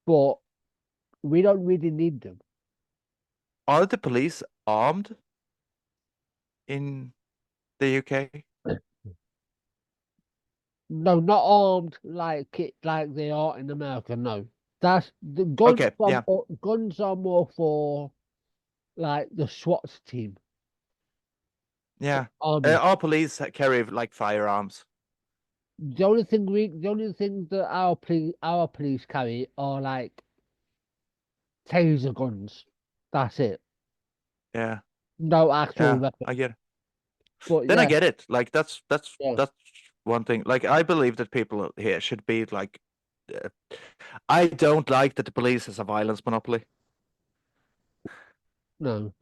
but we don't really need them. Are the police armed in the UK? No, not armed like they are in America. No, that's the guns. Okay, yeah. Guns are more for like the SWAT team, Yeah. army. Our police carry like firearms. the only thing that our police carry are like taser guns. That's it. Yeah, No actual yeah, weapon. I get it. But Then I yeah, get it. Like yeah, that's one thing. Like I believe that people here should be like. Uh, I don't like that the police has a violence monopoly. no,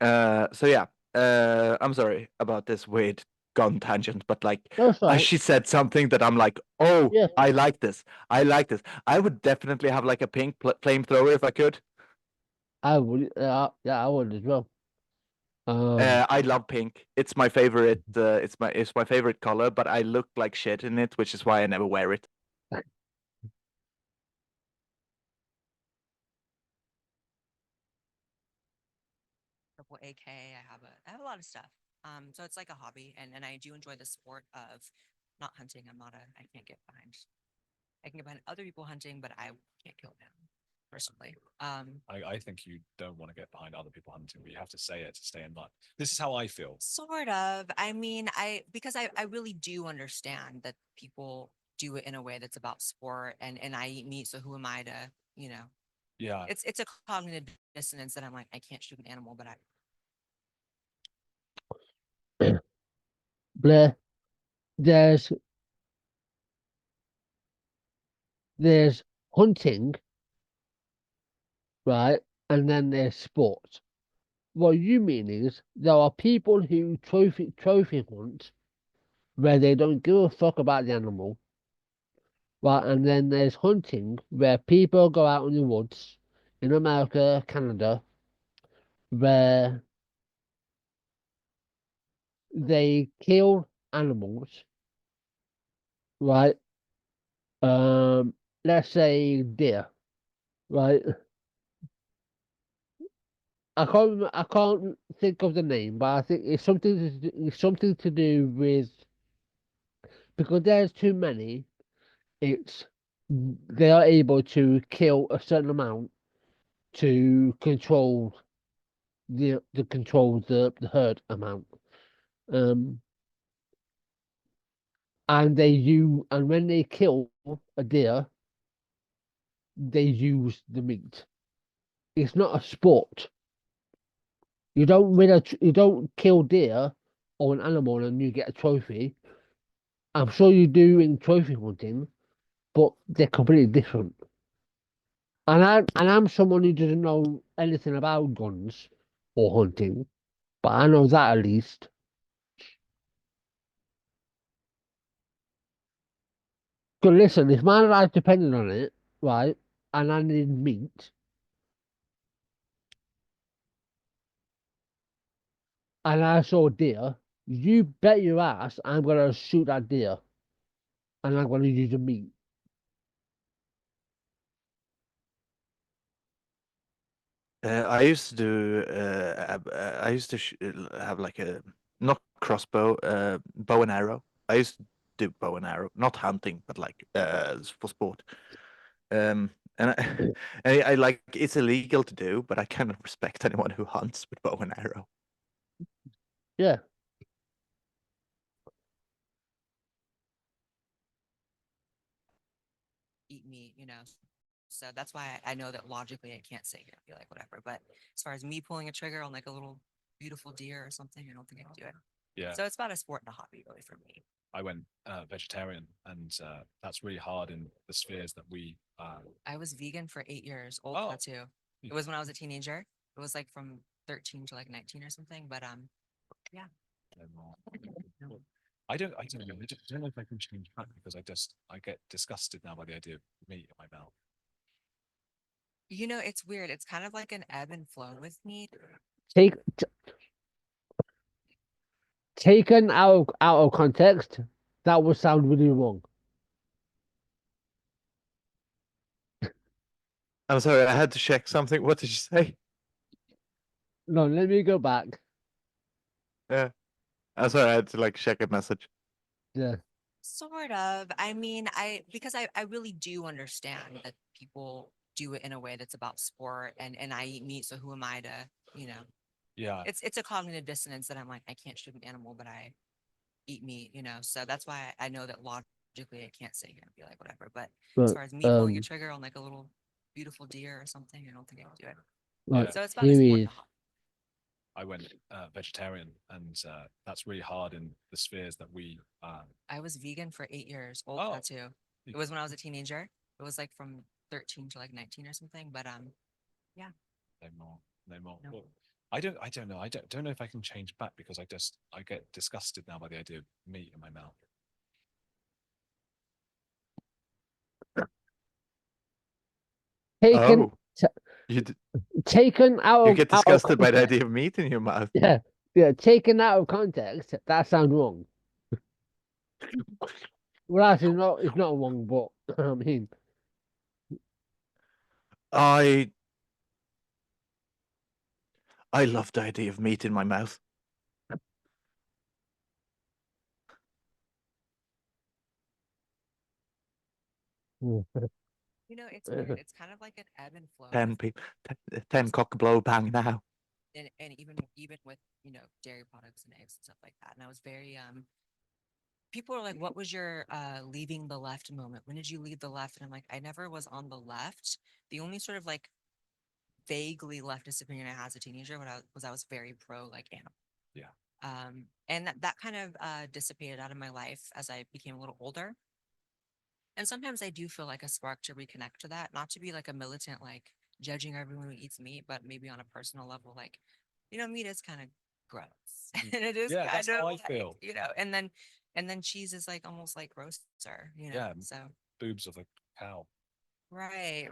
So yeah. I'm sorry about this weird gun tangent, but like, that's right. she said something that I'm like, oh, Yeah, I like this. I like this. I would definitely have like a pink flamethrower if I could. I would. Yeah, I would as well. I love pink. It's my favorite. It's my favorite color, but I look like shit in it, which is why I never wear it. Purple AK. I have a lot of stuff. So it's like a hobby, and I do enjoy the sport of not hunting. I can't get behind. I can get behind other people hunting, but I can't kill them personally. I think you don't want to get behind other people hunting, but you have to say it to stay in line. This is how I feel. Sort of. I mean, because I really do understand that people do it in a way that's about sport, and I eat meat, so who am I to, you know? Yeah. It's a cognitive dissonance that I'm like, I can't shoot an animal, but I Blair, there's there's hunting, right, and then there's sport. What you mean is there are people who trophy hunt where they don't give a fuck about the animal, right? And then there's hunting where people go out in the woods in America, Canada, where they kill animals, right? Um, let's say deer, right? I can't think of the name, but I think it's something to do with because there's too many. It's they are able to kill a certain amount to control the herd amount. Um, and when they kill a deer, they use the meat. It's not a sport. You don't kill deer or an animal and you get a trophy. I'm sure you do in trophy hunting, but they're completely different. And I'm someone who doesn't know anything about guns or hunting, but I know that at least. But listen, if my life depended on it, right, and I need meat, and I saw a deer, you bet your ass I'm gonna shoot that deer, and I'm gonna use the meat. I used to do. I used to have like a not crossbow, bow and arrow. I used to do bow and arrow, not hunting, but like for sport. And I like it's illegal to do, but I kind of respect anyone who hunts with bow and arrow. Yeah, eat meat, So that's why I know that logically I can't sit here and be like whatever. But as far as me pulling a trigger on like a little beautiful deer or something, I don't think I can do it. Yeah. So it's about a sport and a hobby really for me. I went vegetarian, and that's really hard in the spheres that we. I was vegan for 8 years, old Oh. tattoo. It was when I was a teenager. It was like from 13 to like 19 or something. But yeah. I don't know. I don't know if I can change that because I get disgusted now by the idea of meat in my mouth. It's weird. It's kind of like an ebb and flow with me. take t- taken out of context, that would sound really wrong. I'm sorry, I had to check something. What did you say? No, let me go back. Yeah, I'm sorry, I had to like check a message. Yeah, Sort of. I mean, because I really do understand that people do it in a way that's about sport, and I eat meat, so who am I to. Yeah. It's a cognitive dissonance that I'm like, I can't shoot an animal, but I eat meat, you know. So that's why I know that logically I can't sit here and be like whatever. But as But far as me pulling a trigger on like a little beautiful deer or something, I don't think I can do it. like Yeah. So it's about here as he important is. to hobby. I went vegetarian, and that's really hard in the spheres that we. I was vegan for 8 years, old Oh, tattoo. It was when I was a teenager. It was like from 13 to like 19 or something. But yeah, no more, no more. no. Well, I don't know. I don't know if I can change back because I get disgusted now by the idea of meat in my mouth. Taken, Oh, you d- taken you get out of disgusted by the context. idea of meat in your mouth. Yeah, yeah, taken out of context. That sounds wrong. Well, actually, not. It's not wrong, but I mean, I I love the idea of meat in my mouth. You know, it's weird. It's kind of like an ebb and flow with 10 people, 10 cock blow bang now. and even with, you know, dairy products and eggs and stuff like that. And I was very people are like, what was your leaving the left moment? When did you leave the left? And I'm like, I never was on the left. The only sort of like vaguely leftist opinion I had as a teenager when I was very pro like animal. Yeah. And that kind of dissipated out of my life as I became a little older. And sometimes I do feel like a spark to reconnect to that, not to be like a militant, like judging everyone who eats meat, but maybe on a personal level, like, you know, meat is kind of gross. And it is Yeah, kind that's of how I like, feel. you know, and then cheese is like almost like grosser, you know. Yeah, So boobs of a cow. right.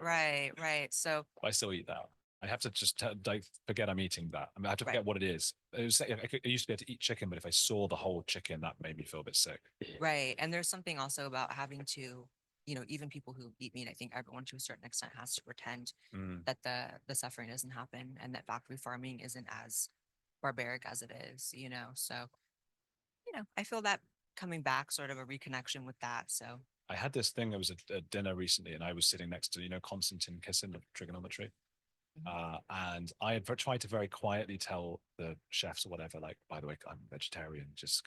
So I still eat that. I have to just like forget I'm eating that. I mean, I have to right. forget what it is. I used to be able to eat chicken, but if I saw the whole chicken, that made me feel a bit sick. Right. And there's something also about having to, you know, even people who eat meat, I think everyone to a certain extent has to pretend Mm. that the suffering doesn't happen and that factory farming isn't as barbaric as it is, you know. So, you know, I feel that coming back, sort of a reconnection with that. So I had this thing. There was a dinner recently, and I was sitting next to Konstantin Kissin of trigonometry. mhm. And I had tried to very quietly tell the chefs or whatever, like, by the way, I'm vegetarian. Just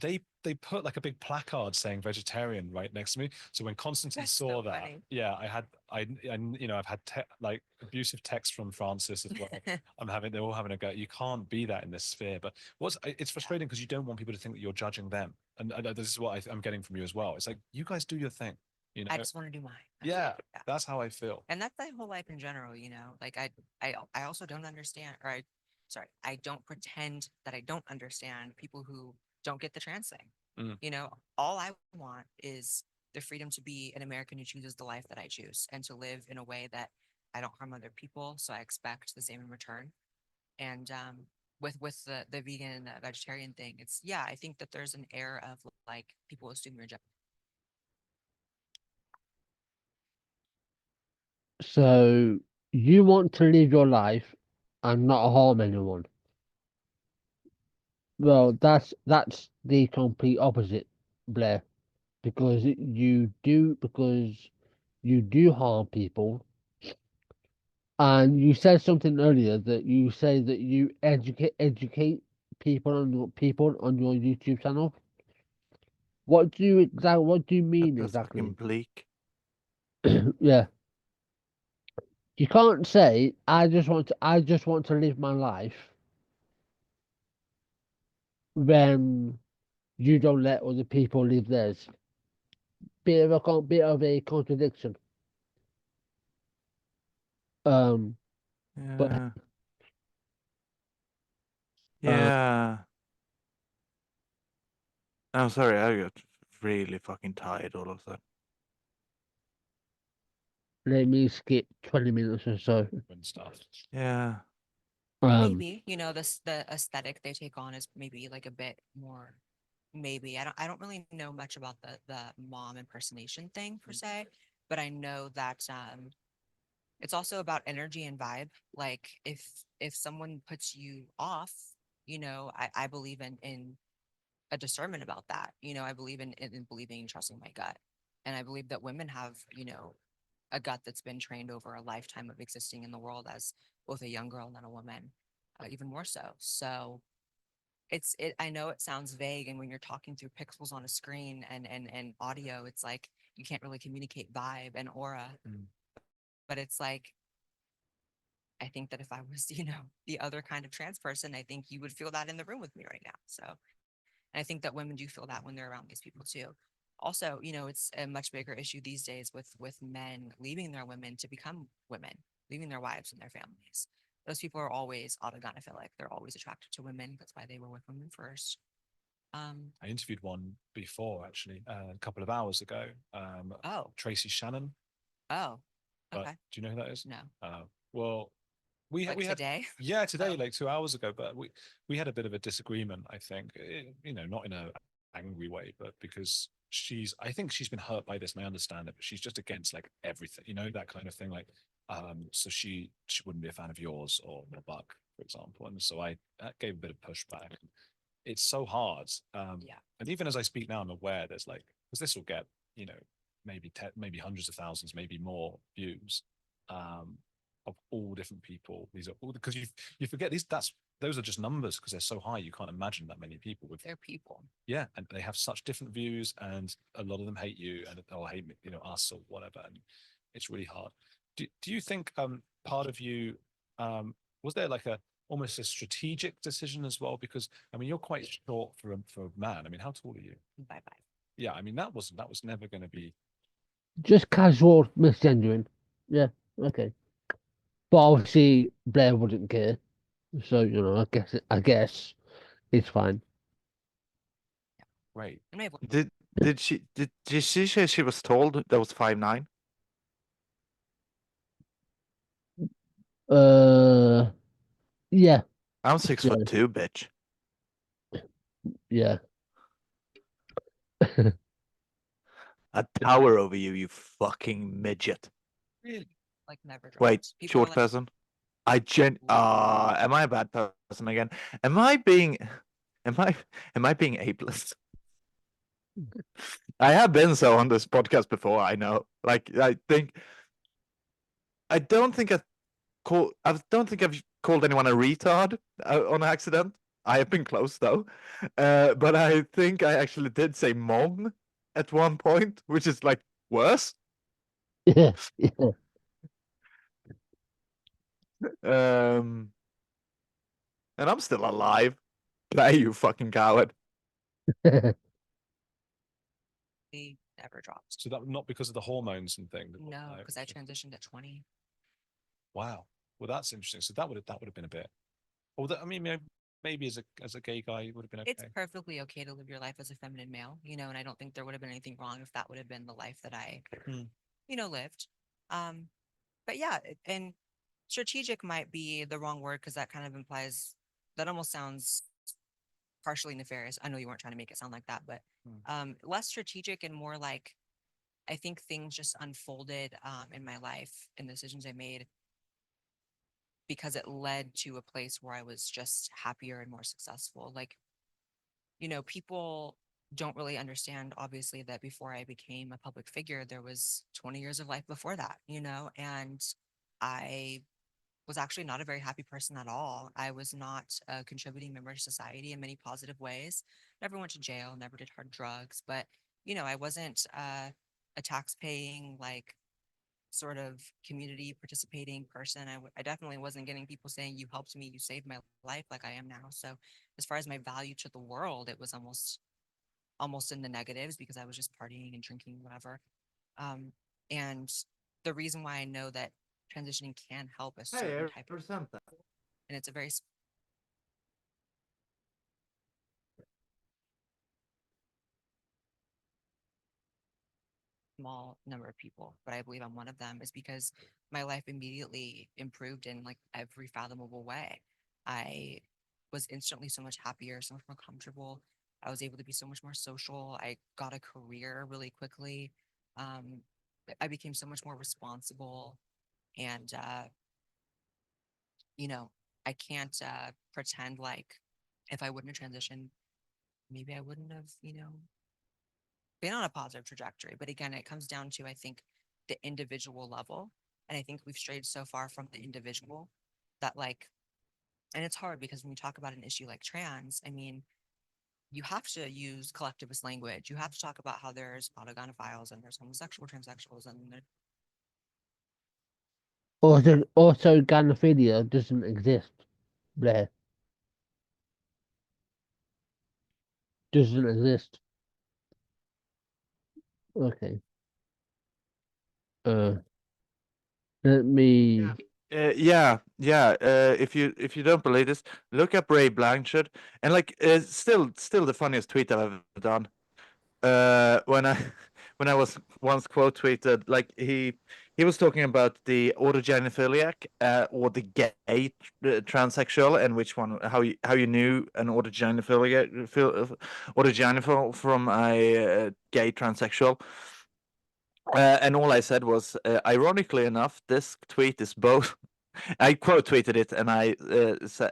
they put like a big placard saying vegetarian right next to me. So when Constantine That's saw so that, funny. yeah, I've had like abusive texts from Francis as well. They're all having a go. You can't be that in this sphere. But it's frustrating because you don't want people to think that you're judging them. And this is what I'm getting from you as well. It's like you guys do your thing. You I know, just want to do mine. yeah, Yeah. that's how I feel. And that's my whole life in general, you know. Like I also don't understand, or I don't pretend that I don't understand people who don't get the trans thing. Mm. You know, all I want is the freedom to be an American who chooses the life that I choose and to live in a way that I don't harm other people. So I expect the same in return. And with the vegan and the vegetarian thing, it's yeah, I think that there's an air of like people assume you're just so you want to live your life and not harm anyone. Well, that's the complete opposite, Blair, because you do harm people, and you said something earlier that you say that you educate people on your YouTube channel. What do you mean That's fucking exactly? bleak. Yeah, you can't say I just want to live my life when you don't let other people live theirs. Bit of a contradiction. Um, but Yeah. uh, Yeah. I'm sorry, I got really fucking tired all of a sudden. let me skip 20 minutes or so. And stuff. Yeah. maybe, you know, the aesthetic they take on is maybe like a bit more maybe. I don't really know much about the mom impersonation thing per se, but I know that it's also about energy and vibe. Like if someone puts you off, you know, I believe in a discernment about that. You know, I believe in believing and trusting my gut. And I believe that women have, you know, a gut that's been trained over a lifetime of existing in the world as both a young girl and then a woman, even more so. So I know it sounds vague, and when you're talking through pixels on a screen and audio, it's like you can't really communicate vibe and aura. Mm. But it's like, I think that if I was, the other kind of trans person, I think you would feel that in the room with me right now. So, and I think that women do feel that when they're around these people too. Also, it's a much bigger issue these days with men leaving their women to become women, leaving their wives and their families. Those people are always autogynephilic. They're always attracted to women. That's why they were with women first. I interviewed one before, actually, a couple of hours ago. Oh, Tracy Shannon. oh, But okay. do you know who that is? No, Well, we like we had today. yeah today, Oh, like 2 hours ago, but we had a bit of a disagreement. I think not in a angry way, but because I think she's been hurt by this, and I understand it, but she's just against like everything, that kind of thing. Like, so she wouldn't be a fan of yours or the Buck, for example, and so I gave a bit of pushback. It's so hard. yeah. And even as I speak now, I'm aware there's like, because this will get, maybe hundreds of thousands, maybe more views, of all different people. These are all because you forget those are just numbers because they're so high. You can't imagine that many people with, They're people. yeah, and they have such different views, and a lot of them hate you and or hate us or whatever. And it's really hard. Do you think part of you was there like a almost a strategic decision as well? Because I mean, you're quite short for a man. I mean, how tall are you? Bye bye. Yeah, I mean that was never going to be. Just casual misgendering. Yeah, okay. But obviously Blair wouldn't care. So, I guess it's fine. Great. It may have Did she say she was told that was 5'9"? Uh yeah, I'm 6'2", bitch. yeah. I tower over you, you fucking midget. Really? like never Wait, dropped. People are short like, person. "Ooh." Am I a bad person again? Am I being am I being ableist? I have been so on this podcast before, I know. Like I don't think I don't think I've called anyone a retard on accident. I have been close though. But I think I actually did say mong at one point, which is like worse. Yeah, yeah. Um and I'm still alive. Play, you fucking coward. They never dropped. So that not because of the hormones and thing. No, because I transitioned at 20. Wow. Well, that's interesting. So that would have been a bit. Although I mean, maybe as a gay guy, it would have been It's okay. perfectly okay to live your life as a feminine male, and I don't think there would have been anything wrong if that would have been the life that I, Hmm. lived. Um, but yeah, and strategic might be the wrong word because that kind of implies that almost sounds partially nefarious. I know you weren't trying to make it sound like that, but Hmm. less strategic and more like I think things just unfolded in my life and the decisions I made because it led to a place where I was just happier and more successful. Like, people don't really understand, obviously, that before I became a public figure, there was 20 years of life before that, and I was actually not a very happy person at all. I was not a contributing member to society in many positive ways. Never went to jail, never did hard drugs, but, I wasn't a tax paying, like, sort of community participating person. I definitely wasn't getting people saying, you helped me, you saved my life like I am now. So as far as my value to the world, it was almost in the negatives because I was just partying and drinking, whatever. And the reason why I know that transitioning can help a Hey, certain I type of, resent that. and it's a very small number of people, but I believe I'm one of them, is because my life immediately improved in like every fathomable way. I was instantly so much happier, so much more comfortable. I was able to be so much more social. I got a career really quickly. Um, I became so much more responsible. And, you know, I can't pretend like if I wouldn't have transitioned, maybe I wouldn't have, been on a positive trajectory. But again, it comes down to, I think, the individual level. And I think we've strayed so far from the individual that, like, And it's hard because when you talk about an issue like trans, I mean, you have to use collectivist language. You have to talk about how there's autogynephiles and there's homosexual transsexuals and Also, gynophilia doesn't exist. Blaire doesn't exist. Okay. Uh, let me. If you don't believe this, look up Ray Blanchard, and like, still the funniest tweet I've ever done. When I when I was once quote tweeted, like he was talking about the autogynephiliac, or the gay transsexual, and which one, how you knew an autogynephil from a gay transsexual. And all I said was, ironically enough, this tweet is both. I quote tweeted it, and I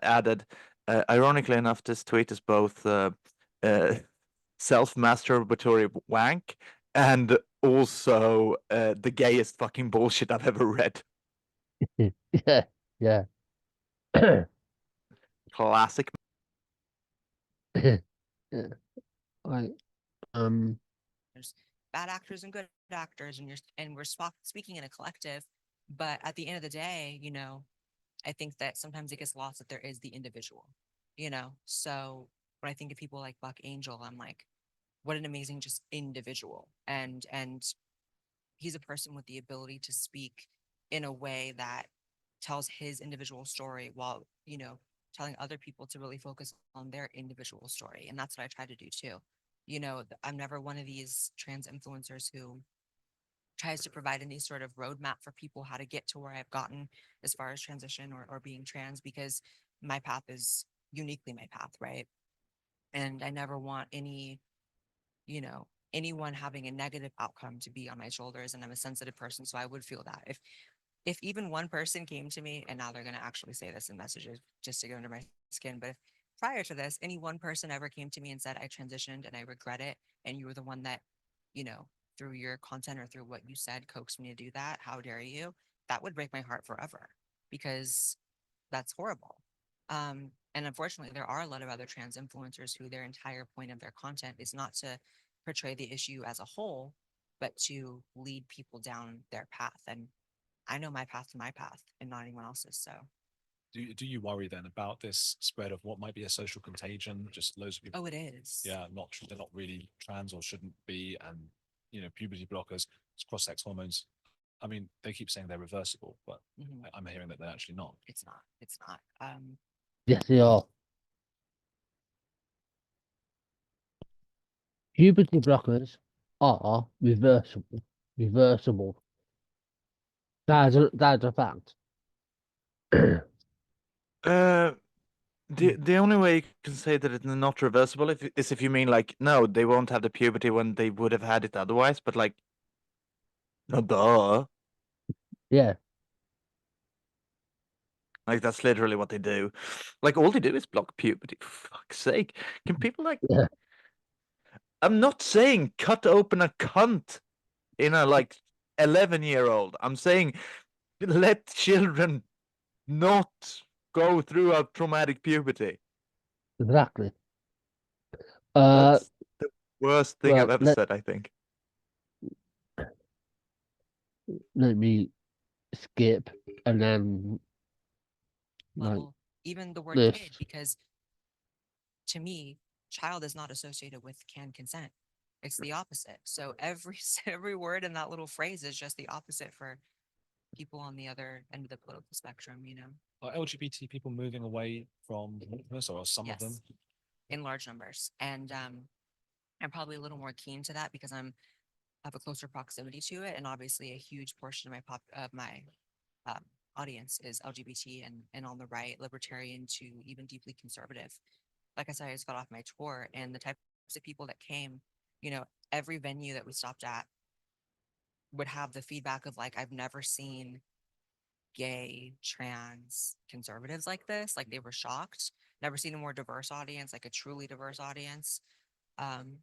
added, ironically enough, this tweet is both uh, self-masturbatory wank and also the gayest fucking bullshit I've ever read. Yeah, yeah. Classic. Yeah. Like, um, there's bad actors and good actors, and we're speaking in a collective. But at the end of the day, I think that sometimes it gets lost that there is the individual, So when I think of people like Buck Angel, I'm like, what an amazing just individual. And he's a person with the ability to speak in a way that tells his individual story while, telling other people to really focus on their individual story. And that's what I try to do too. I'm never one of these trans influencers who tries to provide any sort of roadmap for people how to get to where I've gotten as far as transition or being trans, because my path is uniquely my path, right? And I never want you know, anyone having a negative outcome to be on my shoulders. And I'm a sensitive person, so I would feel that if even one person came to me, and now they're going to actually say this in messages just to get under my skin, but if prior to this, any one person ever came to me and said, I transitioned and I regret it, and you were the one that, you know, through your content or through what you said, coaxed me to do that, how dare you? That would break my heart forever, because that's horrible. And unfortunately, there are a lot of other trans influencers who their entire point of their content is not to portray the issue as a whole, but to lead people down their path. And I know my path to my path and not anyone else's. So, Do you worry then about this spread of what might be a social contagion? Just loads of people, oh, it is. yeah, they're not really trans or shouldn't be, and puberty blockers, cross-sex hormones. I mean, they keep saying they're reversible, but Mhm. I'm hearing that they're actually not. It's not. It's not. yes, they are. Puberty blockers are reversible. Reversible. That's a fact. Uh, the only way you can say that it's not reversible is if you mean like, no, they won't have the puberty when they would have had it otherwise, but like, no, duh. Yeah. Like, that's literally what they do. Like, all they do is block puberty. For fuck's sake. Can people like, Yeah. I'm not saying cut open a cunt in a like 11-year-old. I'm saying let children not go through a traumatic puberty. Exactly. Uh, That's the worst thing right. I've ever said, I think. Let me skip and then like level, even the word this. kid, because to me, child is not associated with can consent. It's the opposite. So every every word in that little phrase is just the opposite for people on the other end of the political spectrum. Are LGBT people moving away from this, or some of them? Yes, in large numbers. And I'm probably a little more keen to that because have a closer proximity to it, and obviously a huge portion of my um, audience is LGBT and on the right, libertarian to even deeply conservative. Like I said, I just got off my tour, and the types of people that came, you know, every venue that we stopped at would have the feedback of like, I've never seen gay, trans conservatives like this. Like they were shocked. Never seen a more diverse audience, like a truly diverse audience. Um,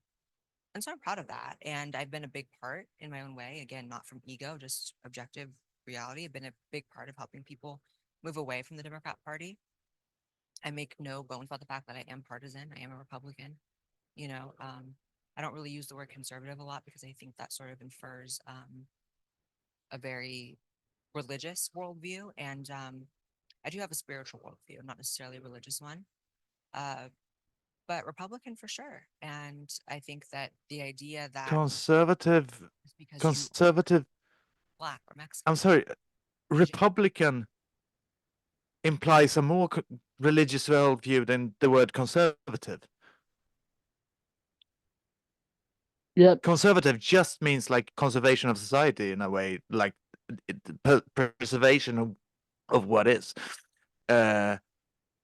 and so I'm proud of that. And I've been a big part in my own way. Again, not from ego, just objective reality. I've been a big part of helping people move away from the Democrat Party. I make no bones about the fact that I am partisan. I am a Republican. You know, I don't really use the word conservative a lot because I think that sort of infers a very religious worldview, and I do have a spiritual worldview, not necessarily a religious one. Uh, but Republican for sure. And I think that the idea that Conservative, just because you are conservative. black or I'm Mexican, sorry, Asian, Republican implies a more religious worldview than the word conservative. Yep. Conservative just means like conservation of society in a way, like preservation of what is.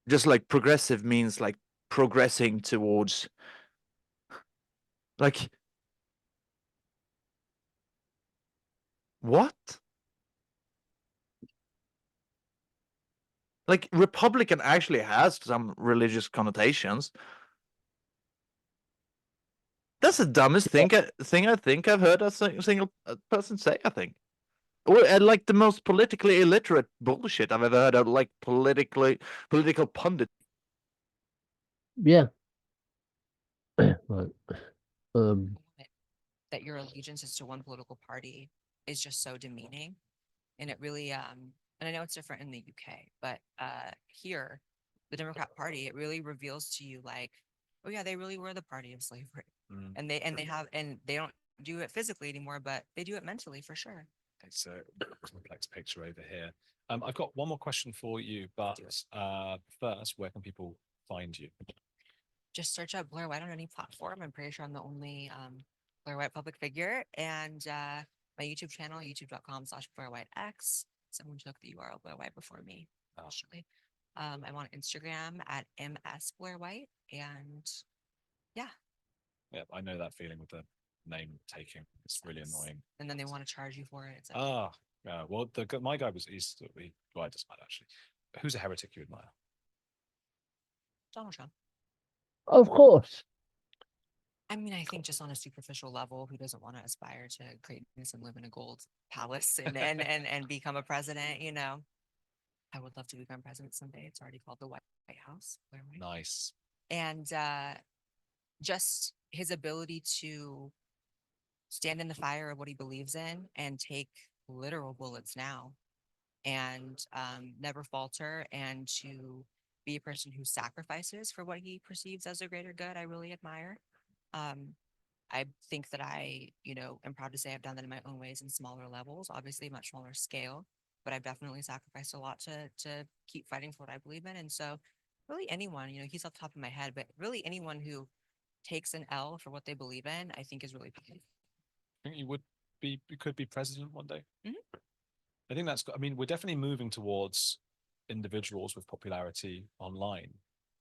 Just like progressive means like progressing towards like what? Like Republican actually has some religious connotations. That's the dumbest thing I think I've heard a single person say. I think, or like the most politically illiterate bullshit I've ever heard of, like political pundit. Yeah. Right. Um. that your allegiance is to one political party is just so demeaning. And it really, and I know it's different in the UK, but here, the Democrat Party, it really reveals to you like, oh yeah, they really were the party of slavery. Mm. And they don't do it physically anymore, but they do it mentally for sure. It's a complex picture over here. I've got one more question for you, but first, where can people find you? Just search up Blaire White on any platform. I'm pretty sure I'm the only Blaire White public figure. And my YouTube channel, youtube.com/Blaire White X. Someone took the URL Blaire White before me, actually. I'm on Instagram at MS Blaire White. And yeah. Yeah, I know that feeling with the name taking. It's really annoying. And then they want to charge you for it. It's like, yeah. Well, my guy was well, it doesn't matter actually. Who's a heretic you admire? Donald Trump. Of course. I mean, I think just on a superficial level, who doesn't want to aspire to greatness and live in a gold palace and become a president, you know? I would love to become president someday. It's already called the White House. Nice. And just his ability to stand in the fire of what he believes in and take literal bullets now and never falter, and to be a person who sacrifices for what he perceives as a greater good, I really admire. Um, I think that am proud to say I've done that in my own ways in smaller levels, obviously much smaller scale, but I've definitely sacrificed a lot to keep fighting for what I believe in. And so really anyone, he's off the top of my head, but really anyone who takes an L for what they believe in, I think is really powerful. I think you could be president one day. Mm-hmm. I think I mean, we're definitely moving towards individuals with popularity online.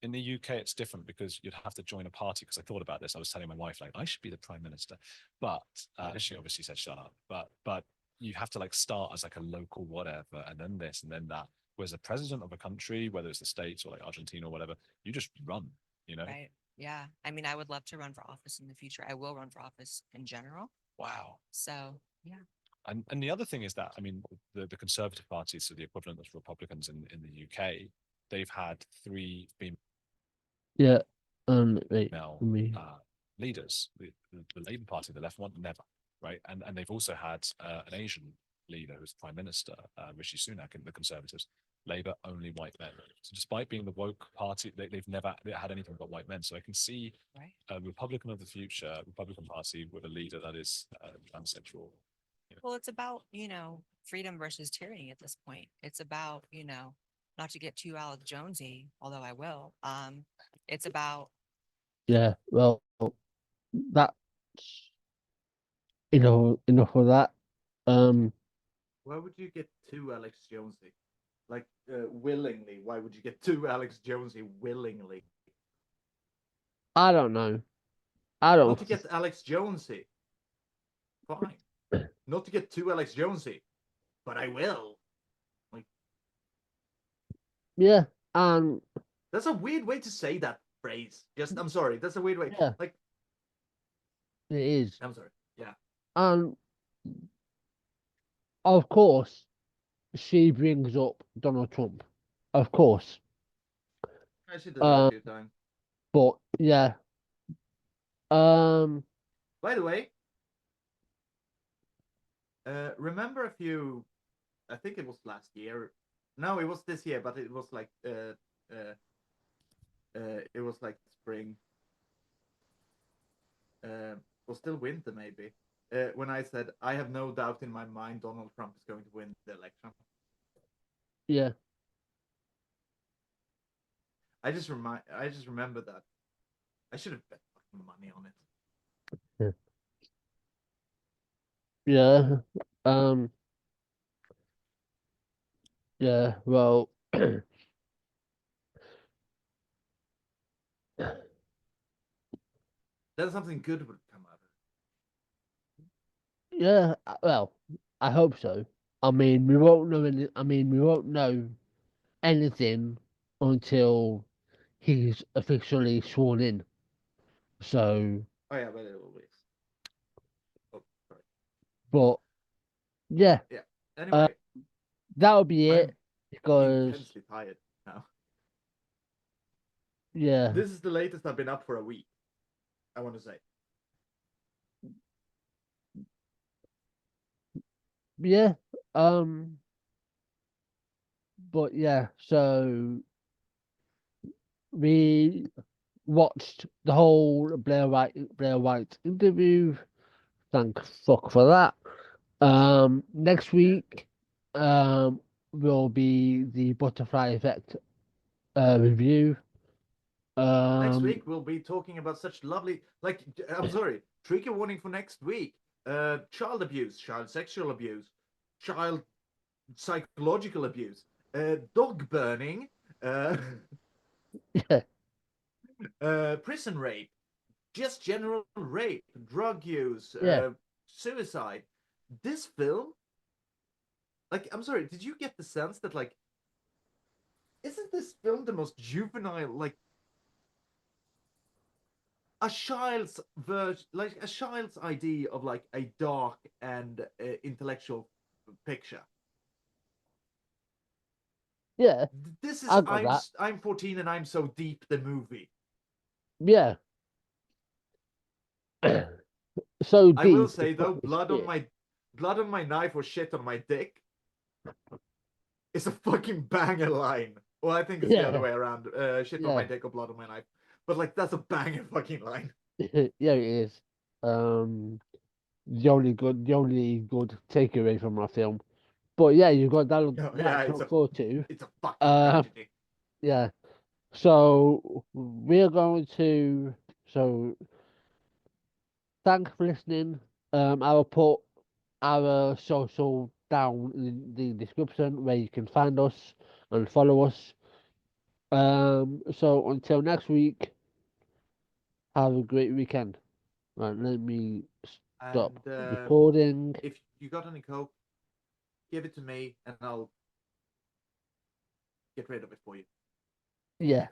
In the UK, it's different because you'd have to join a party. Because I thought about this, I was telling my wife like I should be the prime minister, but she obviously said shut up. But you have to like start as like a local whatever, and then this and then that. Whereas a president of a country, whether it's the States or like Argentina or whatever, you just run. Right. Yeah. I mean, I would love to run for office in the future. I will run for office in general. Wow. So yeah. And the other thing is that I mean the Conservative Party, so the equivalent of Republicans in the UK, they've had three female Yeah. leaders. The Labour Party, the left one, never, right? And they've also had an Asian leader who's Prime Minister, Rishi Sunak, in the Conservatives. Labour, only white men. So despite being the woke party, they've never had anything but white men. So I can see a Republican of the future, Republican Party with a leader that is transsexual. Well, it's about, freedom versus tyranny at this point. It's about, not to get too Alex Jonesy, although I will. It's about well, that's enough of that. Why would you get too Alex Jonesy? Like willingly? Why would you get too Alex Jonesy willingly? I don't know. I don't. Not to get Alex Jonesy. Fine. Not to get too Alex Jonesy, but I will. Like, yeah, that's a weird way to say that phrase. I'm sorry. That's a weird way. Yeah. Like, it is. I'm sorry. Yeah. And of course, she brings up Donald Trump. Of course. I should do that a Um, few times. but yeah. Um, By the way, remember a few? I think it was last year. No, it was this year, but it was like it was like spring. Or still winter maybe. When I said I have no doubt in my mind Donald Trump is going to win the election. yeah. I just remember that. I should have bet fucking money on it. Yeah. Um, yeah. Well, Then something good would come out of yeah. Well, I hope so. I mean, we won't know any. I mean, we won't know anything until he's officially sworn in. So, it. Oh yeah, but it will be. Oh, sorry. but yeah, Yeah. uh, Anyway, that'll be it I'm because intensely tired now. yeah, This is the latest I've been up for a week. I want to say. yeah. Um, but yeah. So we watched the whole Blair White interview. Thank fuck for that. Next Yeah. week, will be the Butterfly Effect review. Next Um, week we'll be talking about such lovely, like, I'm sorry, trigger warning for next week. Child abuse, child sexual abuse, child psychological abuse, dog burning, uh, yeah, prison rape, just general rape, drug use, yeah, suicide. This film, like, I'm sorry, did you get the sense that, like, isn't this film the most juvenile, like, a child's like a child's idea of like a dark and intellectual picture. yeah. This is I got that. I'm 14 and I'm so deep the movie. Yeah. So I will deep, it's say though, fucking shit. blood on my knife or shit on my dick is a fucking banger line. Well, I think it's the other Yeah, way around. Shit on my yeah, dick or blood on my knife. But like that's a banger fucking line. yeah. It is. Um, the only good takeaway from my film. But yeah, you got that Yeah, to look forward to. it's a fucking Uh, tragedy. yeah. So we're going to. So thanks for listening. I will put our social down in the description where you can find us and follow us. So until next week, have a great weekend. Right, let me stop And recording. if you got any coke, give it to me and I'll get rid of it for you. Yeah.